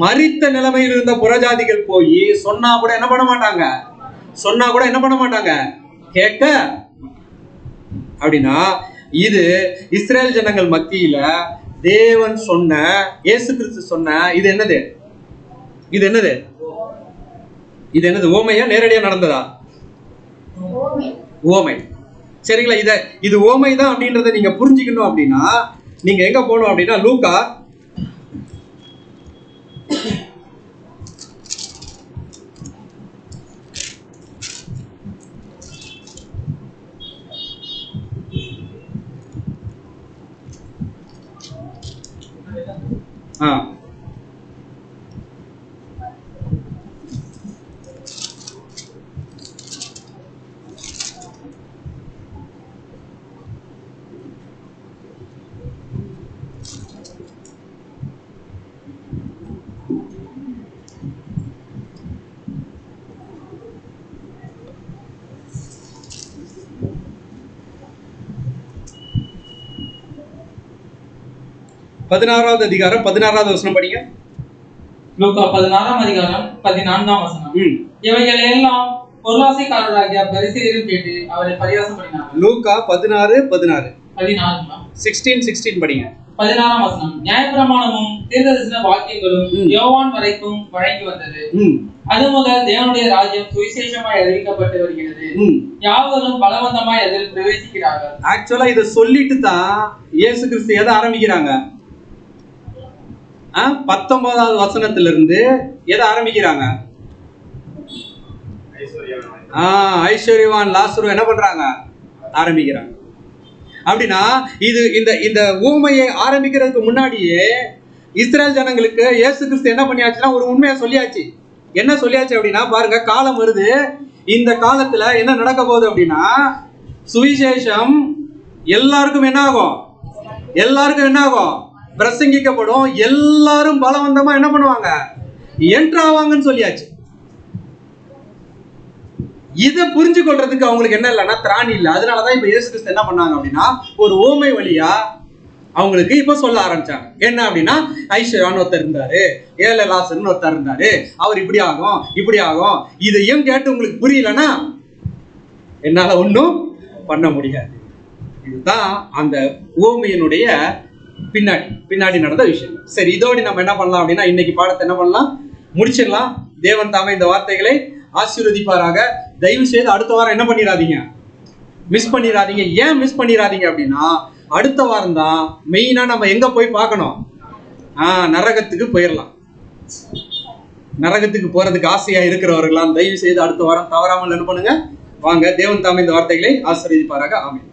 மரித்த நிலைமையில் இருந்த புறஜாதிகள் போய் சொன்னா கூட என்ன பண்ண மாட்டாங்க? கேட்க. அப்படின்னா இது இஸ்ரேல் ஜனங்கள் மத்தியில தேவன் சொன்ன, இயேசு கிறிஸ்து சொன்ன இது என்னது? ஓமையா நேரடியா நடந்ததா? ஓமை. சரிங்களா? இது ஓமை தான் அப்படின்றத நீங்க புரிஞ்சுக்கணும். அப்படின்னா நீங்க எங்க போகணும் அப்படின்னா லூக்கா 16வது அதிகாரம் 16வது வசனம் படிங்க. லூக்கா 16ஆம் அதிகாரம் 14ஆம் வசனம். இவைகள் எல்லாம் பொருளாசைக்காரராகிய பரிசேயரும் கேட்டு அவரை பரியாசம் பண்ணினார்கள். லூக்கா 16 16 படிங்க. 16ஆம் வசனம். நியாயப்பிரமாணமும் தீர்க்கதரிசன வாக்கியங்களும் யோவான் வரைக்கும் வழங்கி வந்தது. அது முதல் தேவனுடைய ராஜ்யம் சுவிசேஷமாய் அறிவிக்கப்பட்டு வருகிறது. யாவரும் பலவந்தமாய் அதில் பிரவேசிக்கிறார்கள். ஆக்சுவலா இதை சொல்லிட்டு தான் இயேசு கிறிஸ்து எதை ஆரம்பிக்கிறாங்க? 19வது வசனத்திலிருந்து எதை ஆரம்பிக்கிறாங்க? ஐஸ்வர்யவான் லாசரு என்ன பண்றாங்க? ஆரம்பிக்கிறாங்க. அப்படின்னா இந்த ஊமையை ஆரம்பிக்கிறதுக்கு முன்னாடியே இஸ்ரேல் ஜனங்களுக்கு இயேசு கிறிஸ்து என்ன பண்ணியாச்சுன்னா ஒரு உண்மையை சொல்லியாச்சு. என்ன சொல்லியாச்சு அப்படின்னா, பாருங்க, காலம் வருது, இந்த காலத்துல என்ன நடக்க போகுது அப்படின்னா சுவிசேஷம் எல்லாருக்கும் என்ன ஆகும்? பிரசங்கிக்கப்படும். எல்லாரும் பலவந்தமா என்ன பண்ணுவாங்க? என்ட்ரு ஆவாங்கன்னு சொல்லியாச்சு. இதை புரிஞ்சு கொள்றதுக்கு அவங்களுக்கு என்ன இல்லைன்னா திராணி இல்லை. அதனாலதான் இப்ப இயேசு கிறிஸ்து என்ன பண்ணாங்க அப்படின்னா ஒரு ஓமை வழியா அவங்களுக்கு இப்ப சொல்ல ஆரம்பிச்சாங்க. என்ன அப்படின்னா, ஐஸ்வர்யான்னு ஒருத்தர் இருந்தாரு, ஏழை லாசர்னு ஒருத்தர் இருந்தாரு, அவர் இப்படி ஆகும் இப்படி ஆகும். இதையும் கேட்டு உங்களுக்கு புரியலன்னா என்னால ஒன்றும் பண்ண முடியாது. இதுதான் அந்த உவமையினுடைய பின்னாடி நடந்த விஷயம். சரி, இதோடு நம்ம என்ன பண்ணலாம் அப்படின்னா, இன்னைக்கு பாடத்தை என்ன பண்ணலாம், முடிச்சிடலாம். தேவன் தாமே இந்த வார்த்தைகளை ஆசீர்வதிப்பாராக. தயவு செய்து அடுத்த வாரம் என்ன பண்ணிடாதீங்க, மிஸ் பண்ணிடாதீங்க. ஏன் மிஸ் பண்ணிடாதீங்க அப்படின்னா, அடுத்த வாரம் தான் மெயினா நம்ம எங்க போய் பார்க்கணும், நரகத்துக்கு போயிடலாம். நரகத்துக்கு போறதுக்கு ஆசையா இருக்கிறவர்களாம் தயவு செய்து அடுத்த வாரம் தவறாமல் என்ன பண்ணுங்க, வாங்க. தேவன் தாமே இந்த வார்த்தைகளை ஆசீர்வதிப்பாராக. ஆமென்.